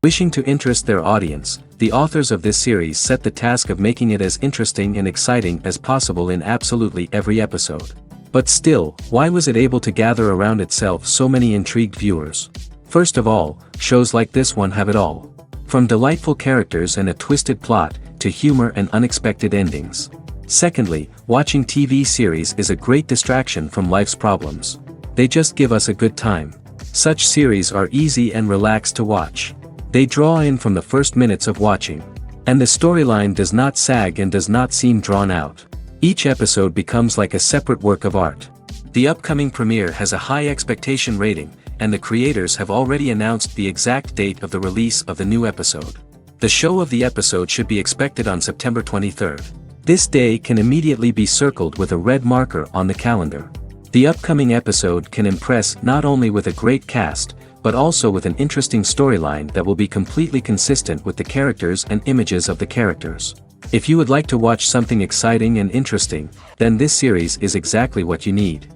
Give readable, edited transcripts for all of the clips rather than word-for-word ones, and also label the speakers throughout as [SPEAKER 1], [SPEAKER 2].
[SPEAKER 1] Wishing to interest their audience, the authors of this series set the task of making it as interesting and exciting as possible in absolutely every episode. But still, why was it able to gather around itself so many intrigued viewers? First of all, shows like this one have it all. From delightful characters and a twisted plot, to humor and unexpected endings. Secondly, watching TV series is a great distraction from life's problems. They just give us a good time. Such series are easy and relaxed to watch. They draw in from the first minutes of watching. And the storyline does not sag and does not seem drawn out. Each episode becomes like a separate work of art. The upcoming premiere has a high expectation rating, and the creators have already announced the exact date of the release of the new episode. The show of the episode should be expected on September 23rd. This day can immediately be circled with a red marker on the calendar. The upcoming episode can impress not only with a great cast, but also with an interesting storyline that will be completely consistent with the characters and images of the characters. If you would like to watch something exciting and interesting, then this series is exactly what you need.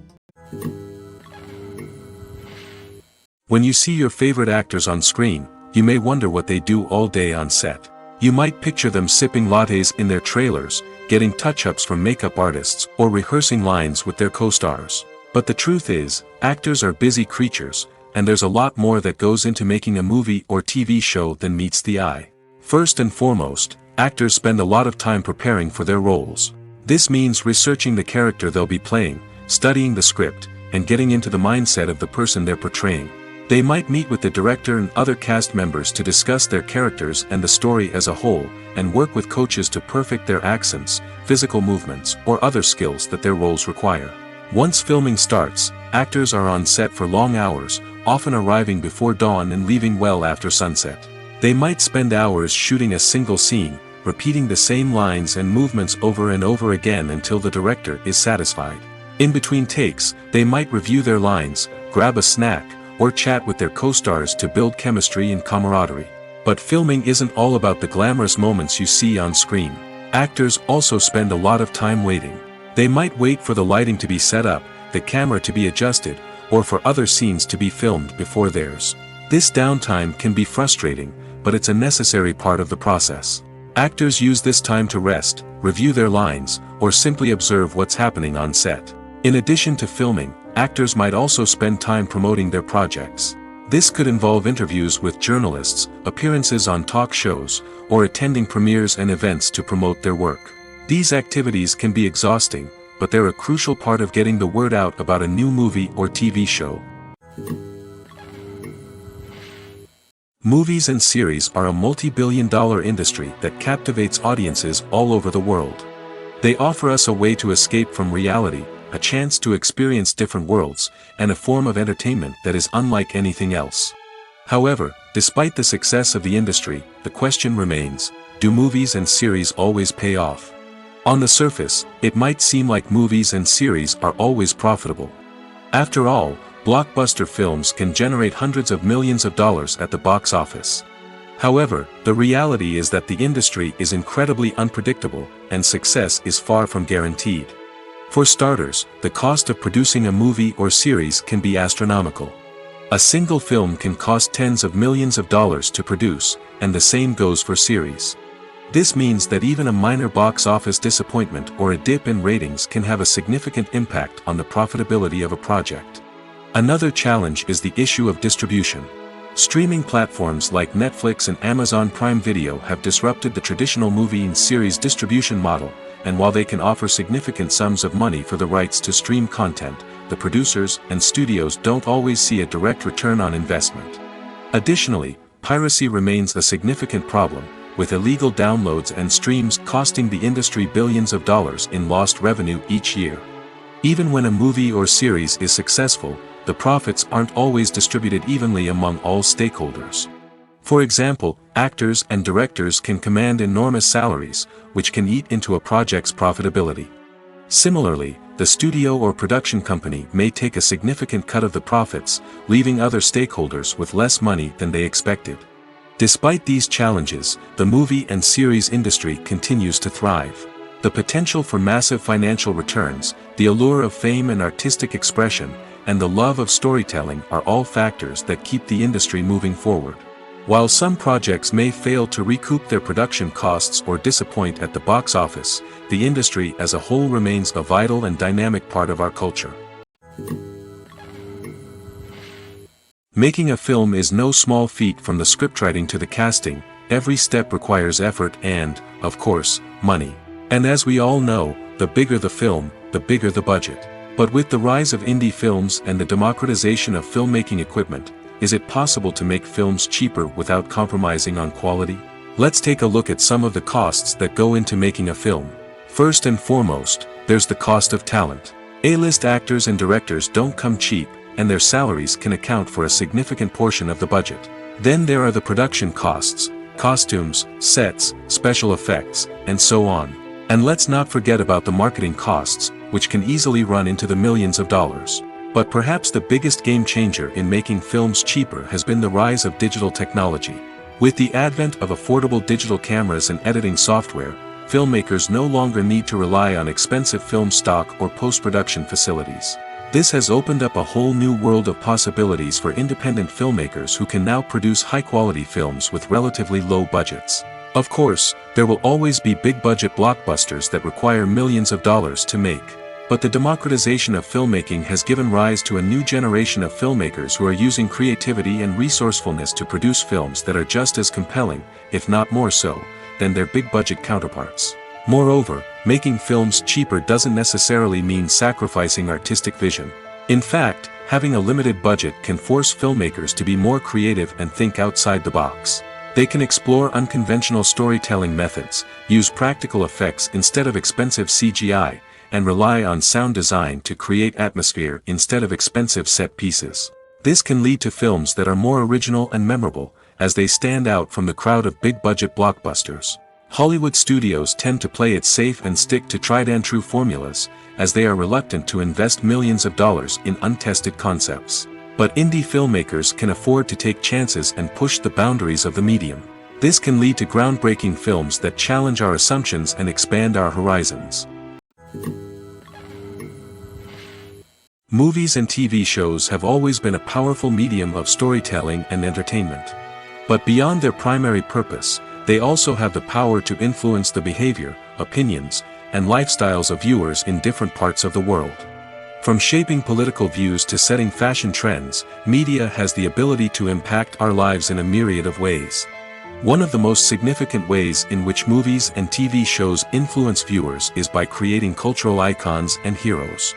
[SPEAKER 2] When you see your favorite actors on screen, you may wonder what they do all day on set. You might picture them sipping lattes in their trailers, getting touch-ups from makeup artists, or rehearsing lines with their co-stars. But the truth is, actors are busy creatures, and there's a lot more that goes into making a movie or TV show than meets the eye. First and foremost, actors spend a lot of time preparing for their roles. This means researching the character they'll be playing, studying the script, and getting into the mindset of the person they're portraying. They might meet with the director and other cast members to discuss their characters and the story as a whole, and work with coaches to perfect their accents, physical movements, or other skills that their roles require. Once filming starts, actors are on set for long hours, often arriving before dawn and leaving well after sunset. They might spend hours shooting a single scene, repeating the same lines and movements over and over again until the director is satisfied. In between takes, they might review their lines, grab a snack, or chat with their co-stars to build chemistry and camaraderie. But filming isn't all about the glamorous moments you see on screen. Actors also spend a lot of time waiting. They might wait for the lighting to be set up, the camera to be adjusted, or for other scenes to be filmed before theirs. This downtime can be frustrating, but it's a necessary part of the process. Actors use this time to rest, review their lines, or simply observe what's happening on set. In addition to filming, actors might also spend time promoting their projects. This could involve interviews with journalists, appearances on talk shows, or attending premieres and events to promote their work. These activities can be exhausting, but they're a crucial part of getting the word out about a new movie or TV show. Movies and series are a multi-billion-dollar industry that captivates audiences all over the world. They offer us a way to escape from reality, a chance to experience different worlds, and a form of entertainment that is unlike anything else. However, despite the success of the industry, the question remains, do movies and series always pay off? On the surface, it might seem like movies and series are always profitable. After all, blockbuster films can generate hundreds of millions of dollars at the box office. However, the reality is that the industry is incredibly unpredictable, and success is far from guaranteed. For starters, the cost of producing a movie or series can be astronomical. A single film can cost tens of millions of dollars to produce, and the same goes for series. This means that even a minor box office disappointment or a dip in ratings can have a significant impact on the profitability of a project. Another challenge is the issue of distribution. Streaming platforms like Netflix and Amazon Prime Video have disrupted the traditional movie and series distribution model, and while they can offer significant sums of money for the rights to stream content, the producers and studios don't always see a direct return on investment. Additionally, piracy remains a significant problem, with illegal downloads and streams costing the industry billions of dollars in lost revenue each year. Even when a movie or series is successful, the profits aren't always distributed evenly among all stakeholders. For example, actors and directors can command enormous salaries, which can eat into a project's profitability. Similarly, the studio or production company may take a significant cut of the profits, leaving other stakeholders with less money than they expected. Despite these challenges, the movie and series industry continues to thrive. The potential for massive financial returns, the allure of fame and artistic expression, and the love of storytelling are all factors that keep the industry moving forward. While some projects may fail to recoup their production costs or disappoint at the box office, the industry as a whole remains a vital and dynamic part of our culture. Making a film is no small feat. From the scriptwriting to the casting, every step requires effort and, of course, money. And as we all know, the bigger the film, the bigger the budget. But with the rise of indie films and the democratization of filmmaking equipment, is it possible to make films cheaper without compromising on quality? Let's take a look at some of the costs that go into making a film. First and foremost, there's the cost of talent. A-list actors and directors don't come cheap, and their salaries can account for a significant portion of the budget. Then there are the production costs, costumes, sets, special effects, and so on. And let's not forget about the marketing costs, which can easily run into the millions of dollars. But perhaps the biggest game changer in making films cheaper has been the rise of digital technology. With the advent of affordable digital cameras and editing software, filmmakers no longer need to rely on expensive film stock or post-production facilities. This has opened up a whole new world of possibilities for independent filmmakers who can now produce high-quality films with relatively low budgets. Of course, there will always be big-budget blockbusters that require millions of dollars to make. But the democratization of filmmaking has given rise to a new generation of filmmakers who are using creativity and resourcefulness to produce films that are just as compelling, if not more so, than their big-budget counterparts. Moreover, making films cheaper doesn't necessarily mean sacrificing artistic vision. In fact, having a limited budget can force filmmakers to be more creative and think outside the box. They can explore unconventional storytelling methods, use practical effects instead of expensive CGI, and rely on sound design to create atmosphere instead of expensive set pieces. This can lead to films that are more original and memorable, as they stand out from the crowd of big-budget blockbusters. Hollywood studios tend to play it safe and stick to tried-and-true formulas, as they are reluctant to invest millions of dollars in untested concepts. But indie filmmakers can afford to take chances and push the boundaries of the medium. This can lead to groundbreaking films that challenge our assumptions and expand our horizons. Movies and TV shows have always been a powerful medium of storytelling and entertainment. But beyond their primary purpose, they also have the power to influence the behavior, opinions, and lifestyles of viewers in different parts of the world. From shaping political views to setting fashion trends, media has the ability to impact our lives in a myriad of ways. One of the most significant ways in which movies and TV shows influence viewers is by creating cultural icons and heroes.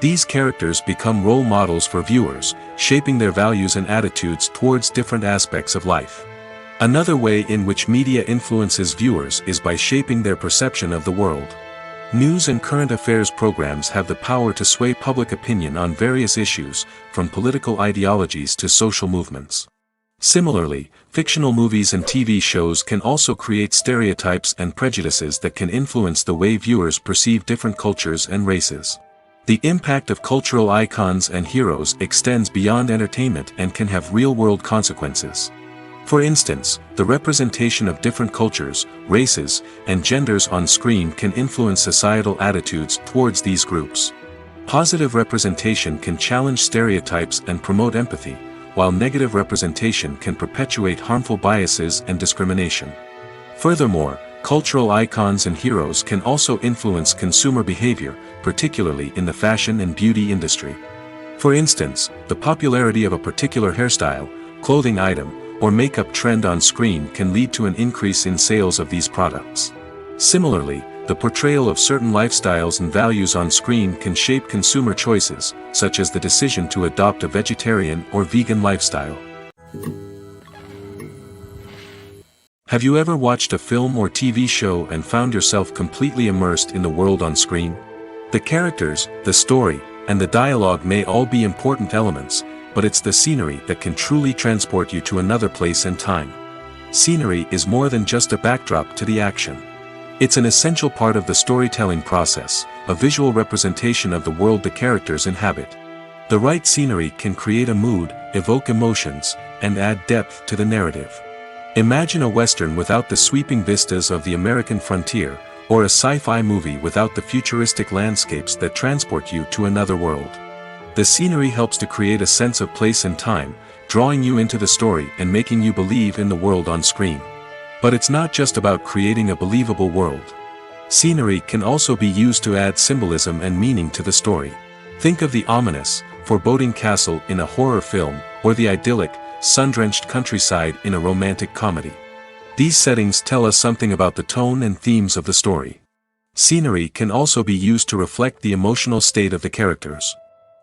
[SPEAKER 2] These characters become role models for viewers, shaping their values and attitudes towards different aspects of life. Another way in which media influences viewers is by shaping their perception of the world. News and current affairs programs have the power to sway public opinion on various issues, from political ideologies to social movements. Similarly, fictional movies and TV shows can also create stereotypes and prejudices that can influence the way viewers perceive different cultures and races. The impact of cultural icons and heroes extends beyond entertainment and can have real-world consequences. For instance, the representation of different cultures, races, and genders on screen can influence societal attitudes towards these groups. Positive representation can challenge stereotypes and promote empathy, while negative representation can perpetuate harmful biases and discrimination. Furthermore, cultural icons and heroes can also influence consumer behavior, particularly in the fashion and beauty industry. For instance, the popularity of a particular hairstyle, clothing item, or makeup trend on screen can lead to an increase in sales of these products. Similarly, the portrayal of certain lifestyles and values on screen can shape consumer choices, such as the decision to adopt a vegetarian or vegan lifestyle. Have you ever watched a film or TV show and found yourself completely immersed in the world on screen? The characters, the story, and the dialogue may all be important elements, but it's the scenery that can truly transport you to another place and time. Scenery is more than just a backdrop to the action. It's an essential part of the storytelling process, a visual representation of the world the characters inhabit. The right scenery can create a mood, evoke emotions, and add depth to the narrative. Imagine a Western without the sweeping vistas of the American frontier, or a sci-fi movie without the futuristic landscapes that transport you to another world. The scenery helps to create a sense of place and time, drawing you into the story and making you believe in the world on screen. But it's not just about creating a believable world. Scenery can also be used to add symbolism and meaning to the story. Think of the ominous, foreboding castle in a horror film, or the idyllic, sun-drenched countryside in a romantic comedy. These settings tell us something about the tone and themes of the story. Scenery can also be used to reflect the emotional state of the characters.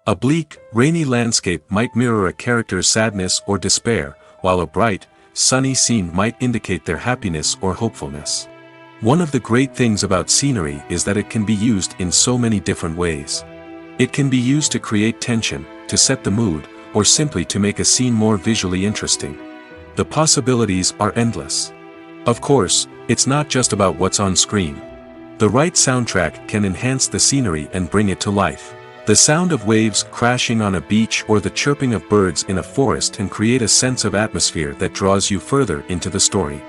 [SPEAKER 2] A bleak, rainy landscape might mirror a character's sadness or despair, while a bright, sunny scene might indicate their happiness or hopefulness. One of the great things about scenery is that it can be used in so many different ways. It can be used to create tension, to set the mood, or simply to make a scene more visually interesting. The possibilities are endless. Of course, it's not just about what's on screen. The right soundtrack can enhance the scenery and bring it to life. The sound of waves crashing on a beach or the chirping of birds in a forest can create a sense of atmosphere that draws you further into the story.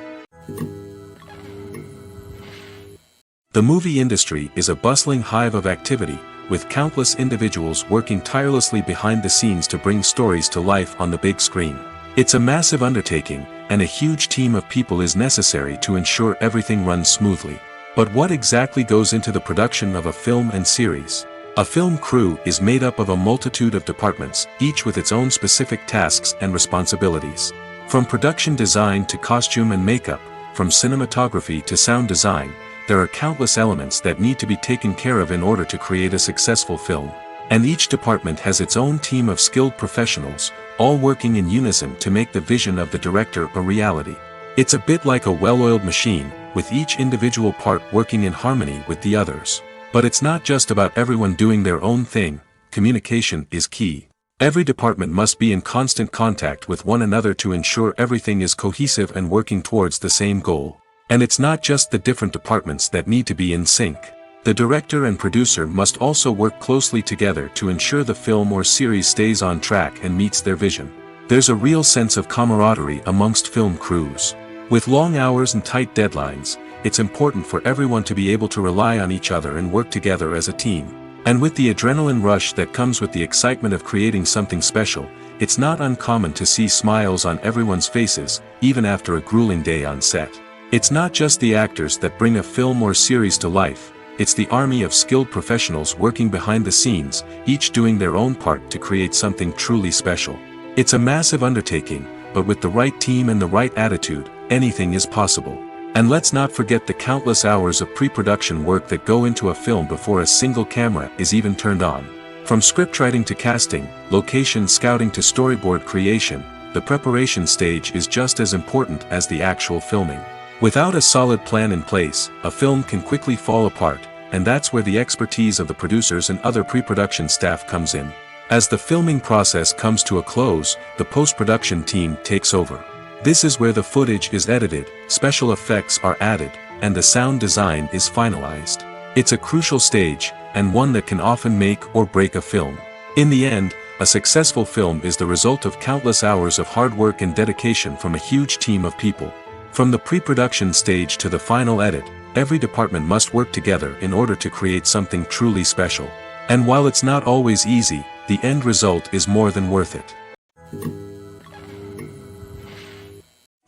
[SPEAKER 2] The movie industry is a bustling hive of activity, with countless individuals working tirelessly behind the scenes to bring stories to life on the big screen. It's a massive undertaking, and a huge team of people is necessary to ensure everything runs smoothly. But what exactly goes into the production of a film and series? A film crew is made up of a multitude of departments, each with its own specific tasks and responsibilities. From production design to costume and makeup, from cinematography to sound design, there are countless elements that need to be taken care of in order to create a successful film. And each department has its own team of skilled professionals, all working in unison to make the vision of the director a reality. It's a bit like a well-oiled machine, with each individual part working in harmony with the others. But it's not just about everyone doing their own thing. Communication is key. Every department must be in constant contact with one another to ensure everything is cohesive and working towards the same goal. And it's not just the different departments that need to be in sync. The director and producer must also work closely together to ensure the film or series stays on track and meets their vision. There's a real sense of camaraderie amongst film crews. With long hours and tight deadlines, it's important for everyone to be able to rely on each other and work together as a team. And with the adrenaline rush that comes with the excitement of creating something special, it's not uncommon to see smiles on everyone's faces, even after a grueling day on set. It's not just the actors that bring a film or series to life, it's the army of skilled professionals working behind the scenes, each doing their own part to create something truly special. It's a massive undertaking, but with the right team and the right attitude, anything is possible. And let's not forget the countless hours of pre-production work that go into a film before a single camera is even turned on. From scriptwriting to casting, location scouting to storyboard creation, the preparation stage is just as important as the actual filming. Without a solid plan in place, a film can quickly fall apart, and that's where the expertise of the producers and other pre-production staff comes in. As the filming process comes to a close, the post-production team takes over. This is where the footage is edited, special effects are added, and the sound design is finalized. It's a crucial stage, and one that can often make or break a film. In the end, a successful film is the result of countless hours of hard work and dedication from a huge team of people. From the pre-production stage to the final edit, every department must work together in order to create something truly special. And while it's not always easy, the end result is more than worth it.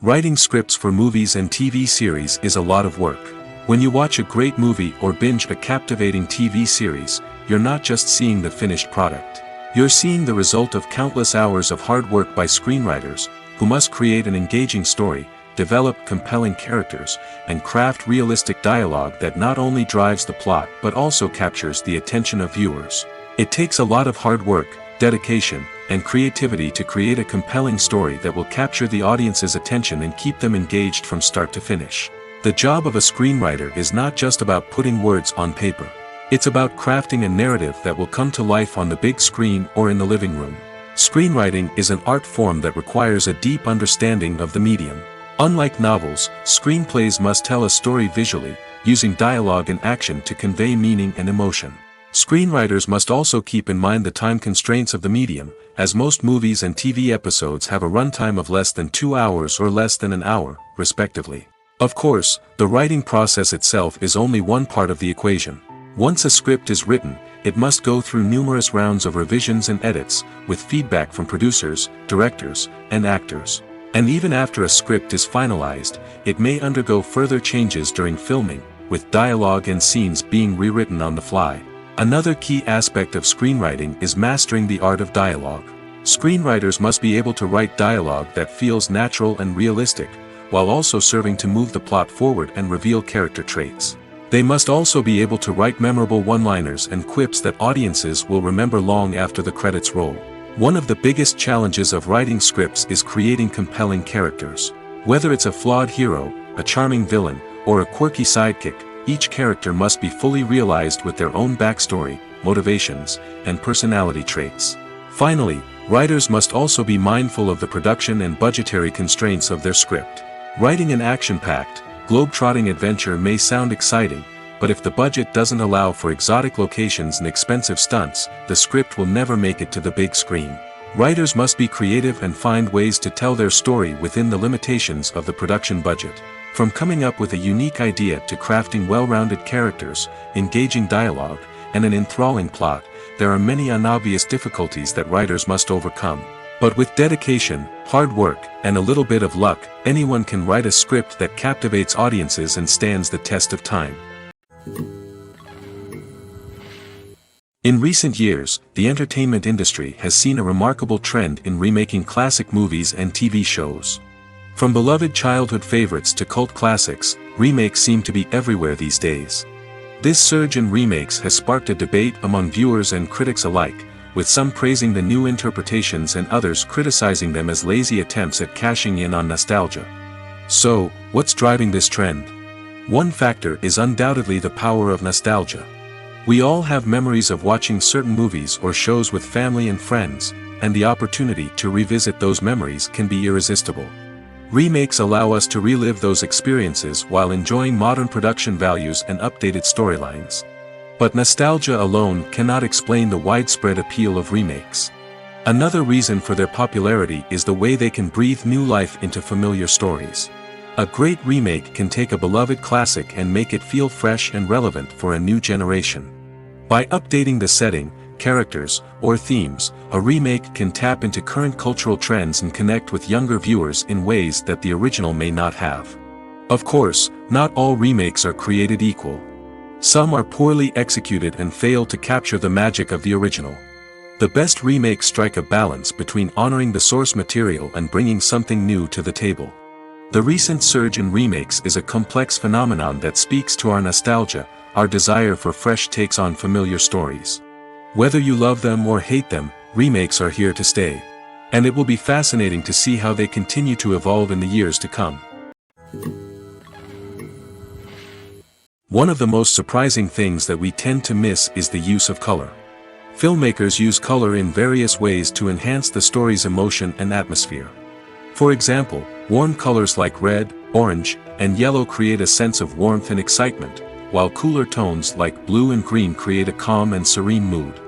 [SPEAKER 2] Writing scripts for movies and TV series is a lot of work. When you watch a great movie or binge a captivating TV series, you're not just seeing the finished product. You're seeing the result of countless hours of hard work by screenwriters, who must create an engaging story, develop compelling characters, and craft realistic dialogue that not only drives the plot but also captures the attention of viewers. It takes a lot of hard work, dedication, and creativity to create a compelling story that will capture the audience's attention and keep them engaged from start to finish. The job of a screenwriter is not just about putting words on paper. It's about crafting a narrative that will come to life on the big screen or in the living room. Screenwriting is an art form that requires a deep understanding of the medium. Unlike novels, screenplays must tell a story visually, using dialogue and action to convey meaning and emotion. Screenwriters must also keep in mind the time constraints of the medium, as most movies and TV episodes have a runtime of less than 2 hours or less than an hour, respectively. Of course, the writing process itself is only one part of the equation. Once a script is written, it must go through numerous rounds of revisions and edits, with feedback from producers, directors, and actors. And even after a script is finalized, it may undergo further changes during filming, with dialogue and scenes being rewritten on the fly. Another key aspect of screenwriting is mastering the art of dialogue. Screenwriters must be able to write dialogue that feels natural and realistic, while also serving to move the plot forward and reveal character traits. They must also be able to write memorable one-liners and quips that audiences will remember long after the credits roll. One of the biggest challenges of writing scripts is creating compelling characters. Whether it's a flawed hero, a charming villain, or a quirky sidekick, each character must be fully realized with their own backstory, motivations, and personality traits. Finally, writers must also be mindful of the production and budgetary constraints of their script. Writing an action-packed, globe-trotting adventure may sound exciting, but if the budget doesn't allow for exotic locations and expensive stunts, the script will never make it to the big screen. Writers must be creative and find ways to tell their story within the limitations of the production budget. From coming up with a unique idea to crafting well-rounded characters, engaging dialogue, and an enthralling plot, there are many unobvious difficulties that writers must overcome. But with dedication, hard work, and a little bit of luck, anyone can write a script that captivates audiences and stands the test of time. In recent years, the entertainment industry has seen a remarkable trend in remaking classic movies and TV shows. From beloved childhood favorites to cult classics, remakes seem to be everywhere these days. This surge in remakes has sparked a debate among viewers and critics alike, with some praising the new interpretations and others criticizing them as lazy attempts at cashing in on nostalgia. So, what's driving this trend? One factor is undoubtedly the power of nostalgia. We all have memories of watching certain movies or shows with family and friends, and the opportunity to revisit those memories can be irresistible. Remakes allow us to relive those experiences while enjoying modern production values and updated storylines. But nostalgia alone cannot explain the widespread appeal of remakes. Another reason for their popularity is the way they can breathe new life into familiar stories. A great remake can take a beloved classic and make it feel fresh and relevant for a new generation. By updating the setting, characters, or themes, a remake can tap into current cultural trends and connect with younger viewers in ways that the original may not have. Of course, not all remakes are created equal. Some are poorly executed and fail to capture the magic of the original. The best remakes strike a balance between honoring the source material and bringing something new to the table. The recent surge in remakes is a complex phenomenon that speaks to our nostalgia, our desire for fresh takes on familiar stories. Whether you love them or hate them, remakes are here to stay. And it will be fascinating to see how they continue to evolve in the years to come. One of the most surprising things that we tend to miss is the use of color. Filmmakers use color in various ways to enhance the story's emotion and atmosphere. For example, warm colors like red, orange, and yellow create a sense of warmth and excitement, while cooler tones like blue and green create a calm and serene mood.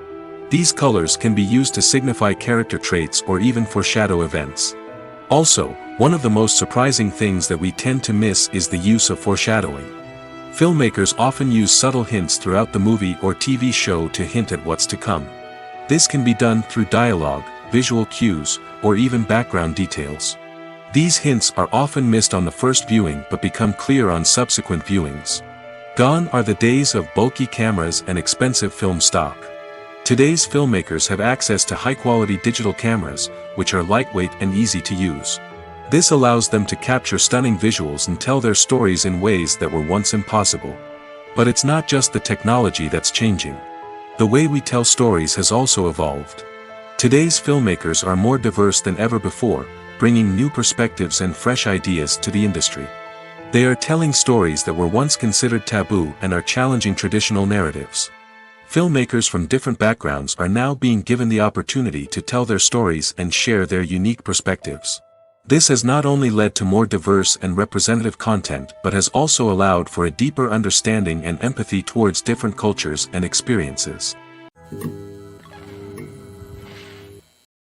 [SPEAKER 2] These colors can be used to signify character traits or even foreshadow events. Also, one of the most surprising things that we tend to miss is the use of foreshadowing. Filmmakers often use subtle hints throughout the movie or TV show to hint at what's to come. This can be done through dialogue, visual cues, or even background details. These hints are often missed on the first viewing but become clear on subsequent viewings. Gone are the days of bulky cameras and expensive film stock. Today's filmmakers have access to high-quality digital cameras, which are lightweight and easy to use. This allows them to capture stunning visuals and tell their stories in ways that were once impossible. But it's not just the technology that's changing. The way we tell stories has also evolved. Today's filmmakers are more diverse than ever before, bringing new perspectives and fresh ideas to the industry. They are telling stories that were once considered taboo and are challenging traditional narratives. Filmmakers from different backgrounds are now being given the opportunity to tell their stories and share their unique perspectives. This has not only led to more diverse and representative content but has also allowed for a deeper understanding and empathy towards different cultures and experiences.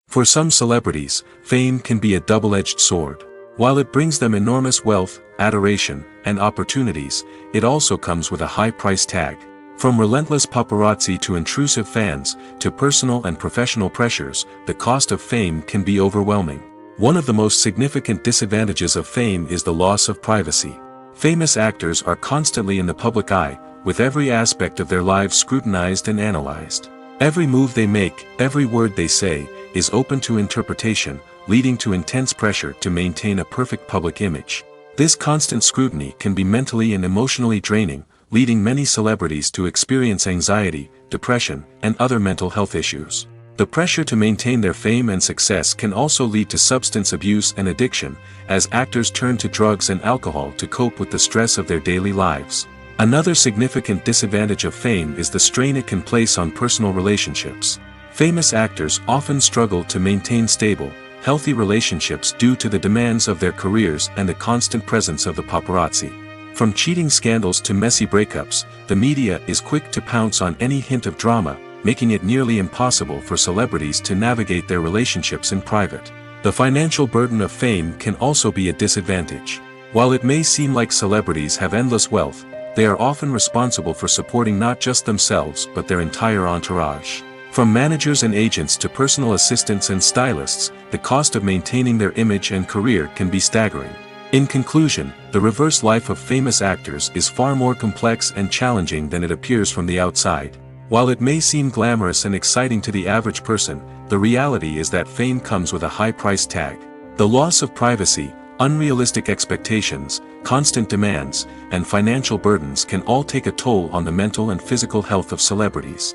[SPEAKER 2] For some celebrities, fame can be a double-edged sword. While it brings them enormous wealth, adoration, and opportunities, it also comes with a high price tag. From relentless paparazzi to intrusive fans, to personal and professional pressures, the cost of fame can be overwhelming. One of the most significant disadvantages of fame is the loss of privacy. Famous actors are constantly in the public eye, with every aspect of their lives scrutinized and analyzed. Every move they make, every word they say, is open to interpretation, leading to intense pressure to maintain a perfect public image. This constant scrutiny can be mentally and emotionally draining, leading many celebrities to experience anxiety, depression, and other mental health issues. The pressure to maintain their fame and success can also lead to substance abuse and addiction, as actors turn to drugs and alcohol to cope with the stress of their daily lives. Another significant disadvantage of fame is the strain it can place on personal relationships. Famous actors often struggle to maintain stable, healthy relationships due to the demands of their careers and the constant presence of the paparazzi. From cheating scandals to messy breakups, the media is quick to pounce on any hint of drama, making it nearly impossible for celebrities to navigate their relationships in private. The financial burden of fame can also be a disadvantage. While it may seem like celebrities have endless wealth, they are often responsible for supporting not just themselves but their entire entourage. From managers and agents to personal assistants and stylists, the cost of maintaining their image and career can be staggering. In conclusion, the reverse life of famous actors is far more complex and challenging than it appears from the outside. While it may seem glamorous and exciting to the average person, the reality is that fame comes with a high price tag. The loss of privacy, unrealistic expectations, constant demands, and financial burdens can all take a toll on the mental and physical health of celebrities.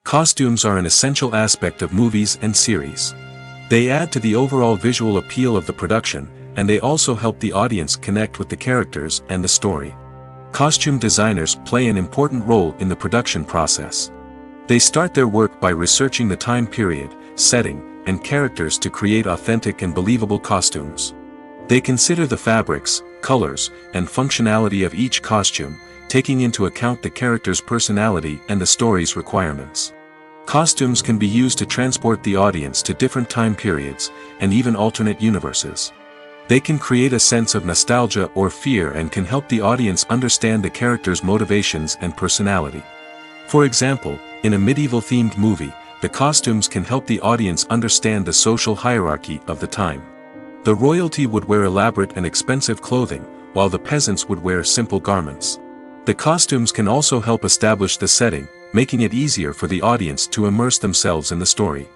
[SPEAKER 2] Costumes are an essential aspect of movies and series. They add to the overall visual appeal of the production, and they also help the audience connect with the characters and the story. Costume designers play an important role in the production process. They start their work by researching the time period, setting, and characters to create authentic and believable costumes. They consider the fabrics, colors, and functionality of each costume, taking into account the character's personality and the story's requirements. Costumes can be used to transport the audience to different time periods, and even alternate universes. They can create a sense of nostalgia or fear and can help the audience understand the character's motivations and personality. For example, in a medieval-themed movie, the costumes can help the audience understand the social hierarchy of the time. The royalty would wear elaborate and expensive clothing, while the peasants would wear simple garments. The costumes can also help establish the setting, making it easier for the audience to immerse themselves in the story.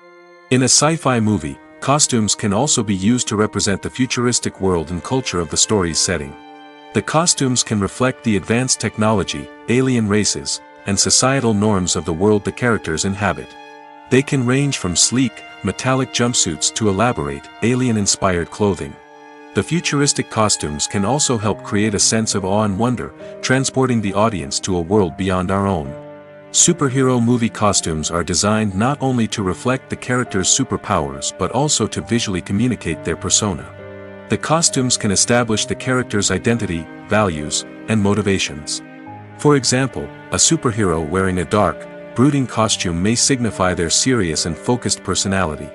[SPEAKER 2] In a sci-fi movie, costumes can also be used to represent the futuristic world and culture of the story's setting. The costumes can reflect the advanced technology, alien races, and societal norms of the world the characters inhabit. They can range from sleek, metallic jumpsuits to elaborate, alien-inspired clothing. The futuristic costumes can also help create a sense of awe and wonder, transporting the audience to a world beyond our own. Superhero movie costumes are designed not only to reflect the character's superpowers but also to visually communicate their persona. The costumes can establish the character's identity, values, and motivations. For example, a superhero wearing a dark, brooding costume may signify their serious and focused personality.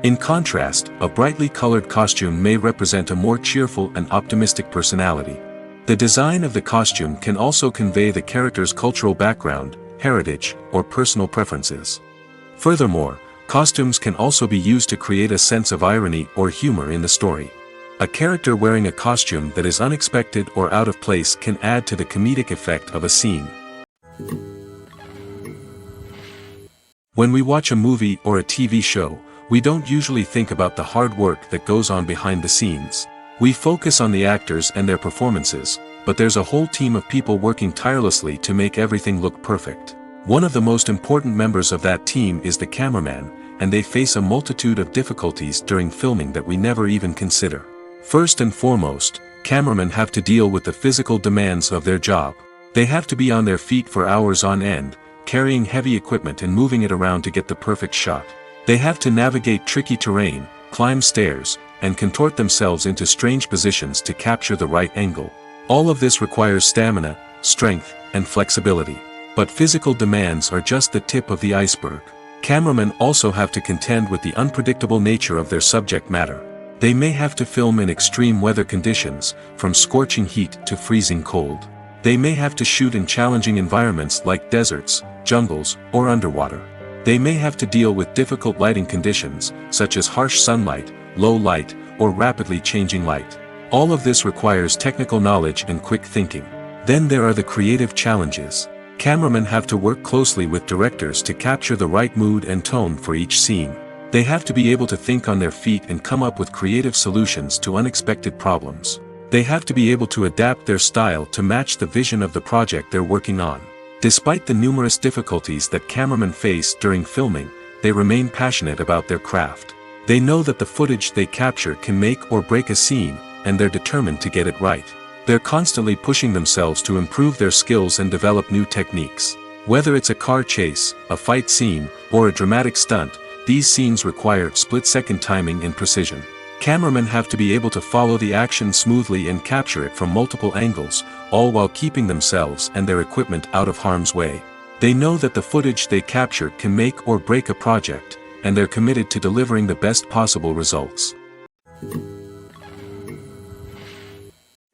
[SPEAKER 2] In contrast, a brightly colored costume may represent a more cheerful and optimistic personality. The design of the costume can also convey the character's cultural background, heritage, or personal preferences. Furthermore, costumes can also be used to create a sense of irony or humor in the story. A character wearing a costume that is unexpected or out of place can add to the comedic effect of a scene. When we watch a movie or a TV show, we don't usually think about the hard work that goes on behind the scenes. We focus on the actors and their performances, but there's a whole team of people working tirelessly to make everything look perfect. One of the most important members of that team is the cameraman, and they face a multitude of difficulties during filming that we never even consider. First and foremost, cameramen have to deal with the physical demands of their job. They have to be on their feet for hours on end, carrying heavy equipment and moving it around to get the perfect shot. They have to navigate tricky terrain, climb stairs, and contort themselves into strange positions to capture the right angle. All of this requires stamina, strength, and flexibility. But physical demands are just the tip of the iceberg. Cameramen also have to contend with the unpredictable nature of their subject matter. They may have to film in extreme weather conditions, from scorching heat to freezing cold. They may have to shoot in challenging environments like deserts, jungles, or underwater. They may have to deal with difficult lighting conditions, such as harsh sunlight, low light, or rapidly changing light. All of this requires technical knowledge and quick thinking. Then there are the creative challenges. Cameramen have to work closely with directors to capture the right mood and tone for each scene. They have to be able to think on their feet and come up with creative solutions to unexpected problems. They have to be able to adapt their style to match the vision of the project they're working on. Despite the numerous difficulties that cameramen face during filming, they remain passionate about their craft. They know that the footage they capture can make or break a scene, and they're determined to get it right. They're constantly pushing themselves to improve their skills and develop new techniques. Whether it's a car chase, a fight scene, or a dramatic stunt, these scenes require split-second timing and precision. Cameramen have to be able to follow the action smoothly and capture it from multiple angles, all while keeping themselves and their equipment out of harm's way. They know that the footage they capture can make or break a project, and they're committed to delivering the best possible results.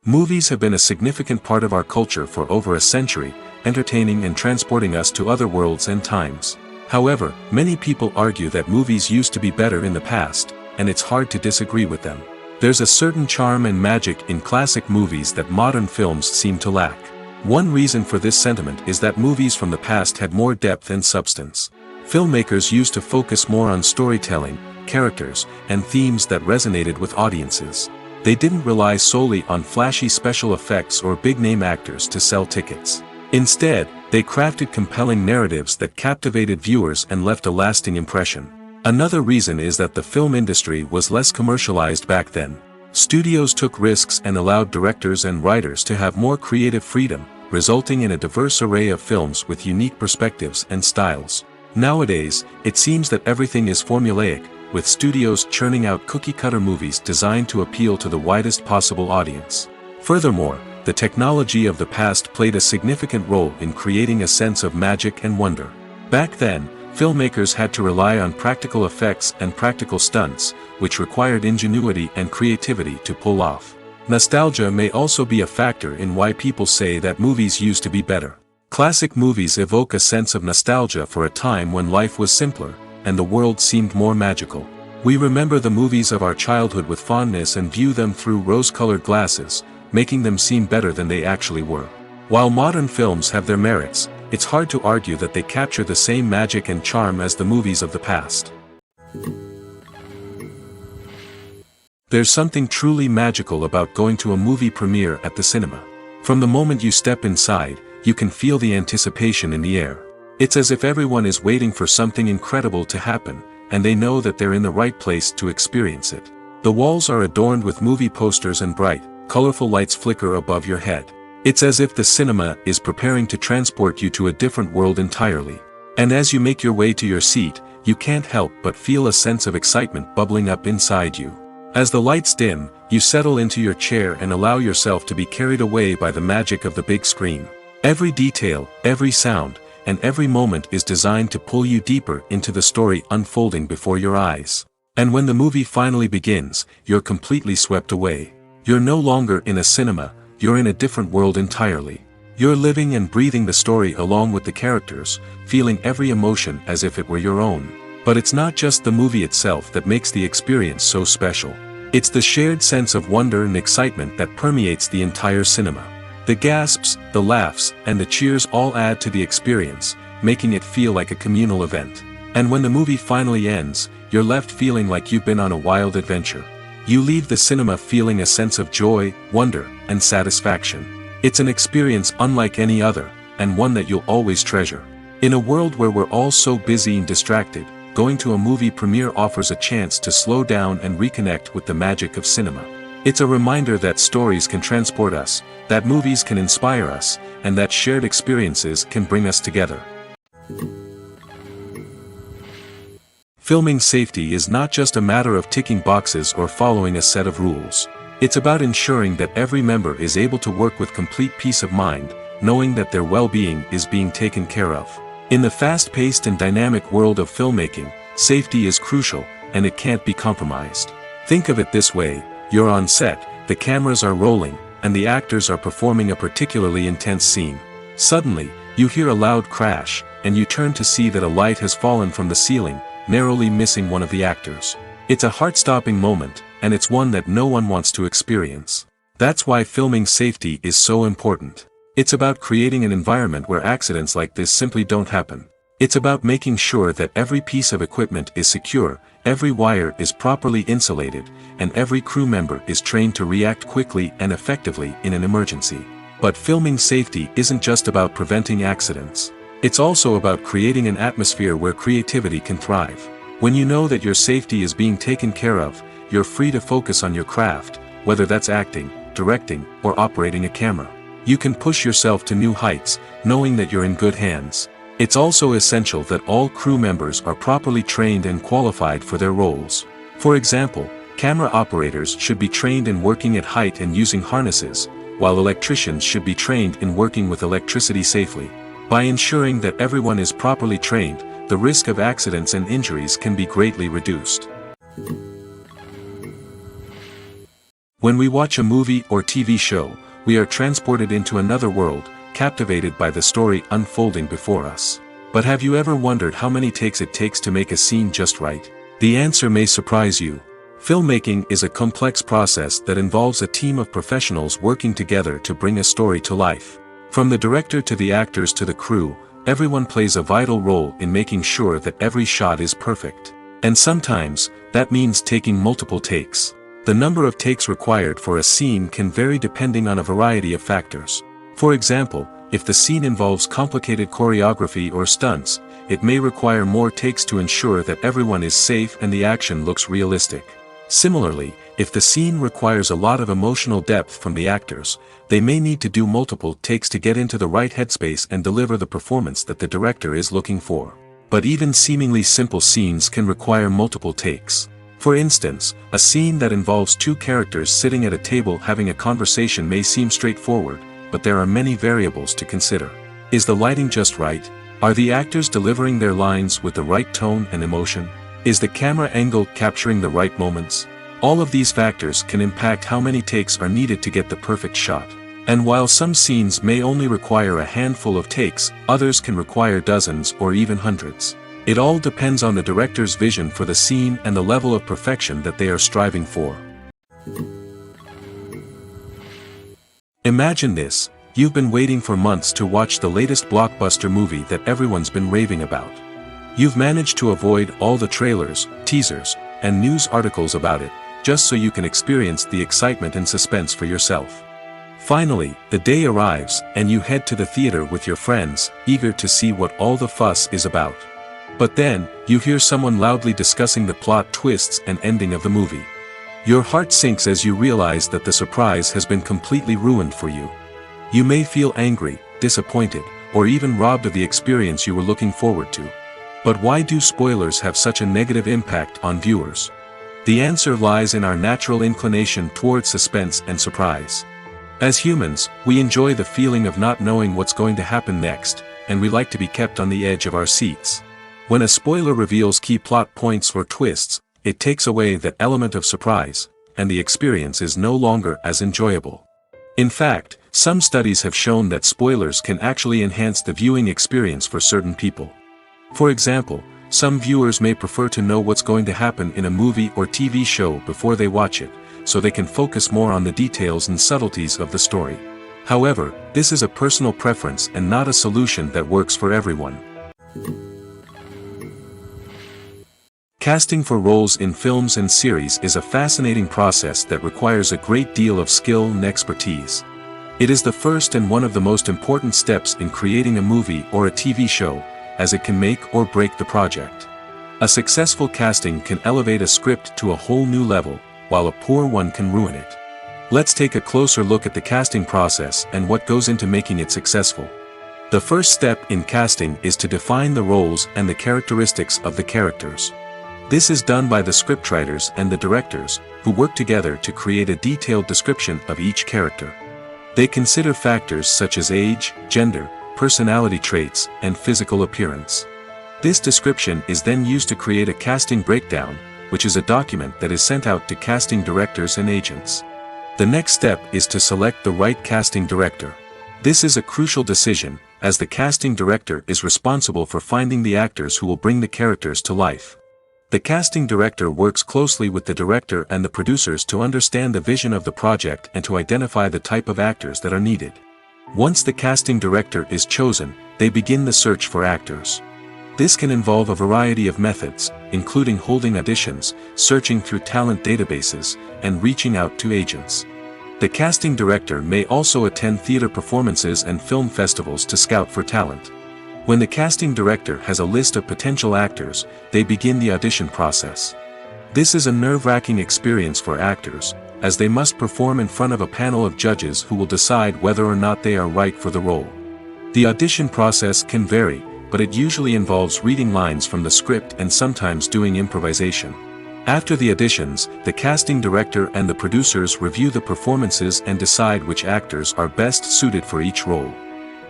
[SPEAKER 2] Movies have been a significant part of our culture for over a century, entertaining and transporting us to other worlds and times. However, many people argue that movies used to be better in the past, and it's hard to disagree with them. There's a certain charm and magic in classic movies that modern films seem to lack. One reason for this sentiment is that movies from the past had more depth and substance. Filmmakers used to focus more on storytelling, characters, and themes that resonated with audiences. They didn't rely solely on flashy special effects or big-name actors to sell tickets. Instead, they crafted compelling narratives that captivated viewers and left a lasting impression. Another reason is that the film industry was less commercialized back then. Studios took risks and allowed directors and writers to have more creative freedom, resulting in a diverse array of films with unique perspectives and styles. Nowadays, it seems that everything is formulaic, with studios churning out cookie-cutter movies designed to appeal to the widest possible audience. Furthermore, the technology of the past played a significant role in creating a sense of magic and wonder. Back then, filmmakers had to rely on practical effects and practical stunts, which required ingenuity and creativity to pull off. Nostalgia may also be a factor in why people say that movies used to be better. Classic movies evoke a sense of nostalgia for a time when life was simpler, and the world seemed more magical. We remember the movies of our childhood with fondness and view them through rose-colored glasses, making them seem better than they actually were. While modern films have their merits, it's hard to argue that they capture the same magic and charm as the movies of the past. There's something truly magical about going to a movie premiere at the cinema. From the moment you step inside, you can feel the anticipation in the air. It's as if everyone is waiting for something incredible to happen, and they know that they're in the right place to experience it. The walls are adorned with movie posters and bright, colorful lights flicker above your head. It's as if the cinema is preparing to transport you to a different world entirely. And as you make your way to your seat, you can't help but feel a sense of excitement bubbling up inside you. As the lights dim, you settle into your chair and allow yourself to be carried away by the magic of the big screen. Every detail, every sound, and every moment is designed to pull you deeper into the story unfolding before your eyes. And when the movie finally begins, you're completely swept away. You're no longer in a cinema, you're in a different world entirely. You're living and breathing the story along with the characters, feeling every emotion as if it were your own. But it's not just the movie itself that makes the experience so special. It's the shared sense of wonder and excitement that permeates the entire cinema. The gasps, the laughs, and the cheers all add to the experience, making it feel like a communal event. And when the movie finally ends, you're left feeling like you've been on a wild adventure. You leave the cinema feeling a sense of joy, wonder, and satisfaction. It's an experience unlike any other, and one that you'll always treasure. In a world where we're all so busy and distracted, going to a movie premiere offers a chance to slow down and reconnect with the magic of cinema. It's a reminder that stories can transport us, that movies can inspire us, and that shared experiences can bring us together. Filming safety is not just a matter of ticking boxes or following a set of rules. It's about ensuring that every member is able to work with complete peace of mind, knowing that their well-being is being taken care of. In the fast-paced and dynamic world of filmmaking, safety is crucial, and it can't be compromised. Think of it this way: you're on set, the cameras are rolling, and the actors are performing a particularly intense scene. Suddenly, you hear a loud crash, and you turn to see that a light has fallen from the ceiling, narrowly missing one of the actors. It's a heart-stopping moment, and it's one that no one wants to experience. That's why filming safety is so important. It's about creating an environment where accidents like this simply don't happen. It's about making sure that every piece of equipment is secure, every wire is properly insulated, and every crew member is trained to react quickly and effectively in an emergency. But filming safety isn't just about preventing accidents. It's also about creating an atmosphere where creativity can thrive. When you know that your safety is being taken care of, you're free to focus on your craft, whether that's acting, directing, or operating a camera. You can push yourself to new heights, knowing that you're in good hands. It's also essential that all crew members are properly trained and qualified for their roles. For example, camera operators should be trained in working at height and using harnesses, while electricians should be trained in working with electricity safely. By ensuring that everyone is properly trained, the risk of accidents and injuries can be greatly reduced. When we watch a movie or TV show, we are transported into another world, captivated by the story unfolding before us. But have you ever wondered how many takes it takes to make a scene just right? The answer may surprise you. Filmmaking is a complex process that involves a team of professionals working together to bring a story to life. From the director to the actors to the crew, everyone plays a vital role in making sure that every shot is perfect. And sometimes, that means taking multiple takes. The number of takes required for a scene can vary depending on a variety of factors. For example, if the scene involves complicated choreography or stunts, it may require more takes to ensure that everyone is safe and the action looks realistic. Similarly, if the scene requires a lot of emotional depth from the actors, they may need to do multiple takes to get into the right headspace and deliver the performance that the director is looking for. But even seemingly simple scenes can require multiple takes. For instance, a scene that involves two characters sitting at a table having a conversation may seem straightforward, but there are many variables to consider. Is the lighting just right? Are the actors delivering their lines with the right tone and emotion? Is the camera angle capturing the right moments? All of these factors can impact how many takes are needed to get the perfect shot. And while some scenes may only require a handful of takes, others can require dozens or even hundreds. It all depends on the director's vision for the scene and the level of perfection that they are striving for. Imagine this: you've been waiting for months to watch the latest blockbuster movie that everyone's been raving about. You've managed to avoid all the trailers, teasers, and news articles about it, just so you can experience the excitement and suspense for yourself. Finally, the day arrives, and you head to the theater with your friends, eager to see what all the fuss is about. But then, you hear someone loudly discussing the plot twists and ending of the movie. Your heart sinks as you realize that the surprise has been completely ruined for you. You may feel angry, disappointed, or even robbed of the experience you were looking forward to. But why do spoilers have such a negative impact on viewers? The answer lies in our natural inclination towards suspense and surprise. As humans, we enjoy the feeling of not knowing what's going to happen next, and we like to be kept on the edge of our seats. When a spoiler reveals key plot points or twists, it takes away that element of surprise, and the experience is no longer as enjoyable. In fact, some studies have shown that spoilers can actually enhance the viewing experience for certain people. For example, some viewers may prefer to know what's going to happen in a movie or TV show before they watch it, so they can focus more on the details and subtleties of the story. However, this is a personal preference and not a solution that works for everyone. Casting for roles in films and series is a fascinating process that requires a great deal of skill and expertise. It is the first and one of the most important steps in creating a movie or a TV show, as it can make or break the project. A successful casting can elevate a script to a whole new level, while a poor one can ruin it. Let's take a closer look at the casting process and what goes into making it successful. The first step in casting is to define the roles and the characteristics of the characters. This is done by the scriptwriters and the directors, who work together to create a detailed description of each character. They consider factors such as age, gender, personality traits, and physical appearance. This description is then used to create a casting breakdown, which is a document that is sent out to casting directors and agents. The next step is to select the right casting director. This is a crucial decision, as the casting director is responsible for finding the actors who will bring the characters to life. The casting director works closely with the director and the producers to understand the vision of the project and to identify the type of actors that are needed. Once the casting director is chosen, they begin the search for actors. This can involve a variety of methods, including holding auditions, searching through talent databases, and reaching out to agents. The casting director may also attend theater performances and film festivals to scout for talent. When the casting director has a list of potential actors, they begin the audition process. This is a nerve-wracking experience for actors, as they must perform in front of a panel of judges who will decide whether or not they are right for the role. The audition process can vary, but it usually involves reading lines from the script and sometimes doing improvisation. After the auditions, the casting director and the producers review the performances and decide which actors are best suited for each role.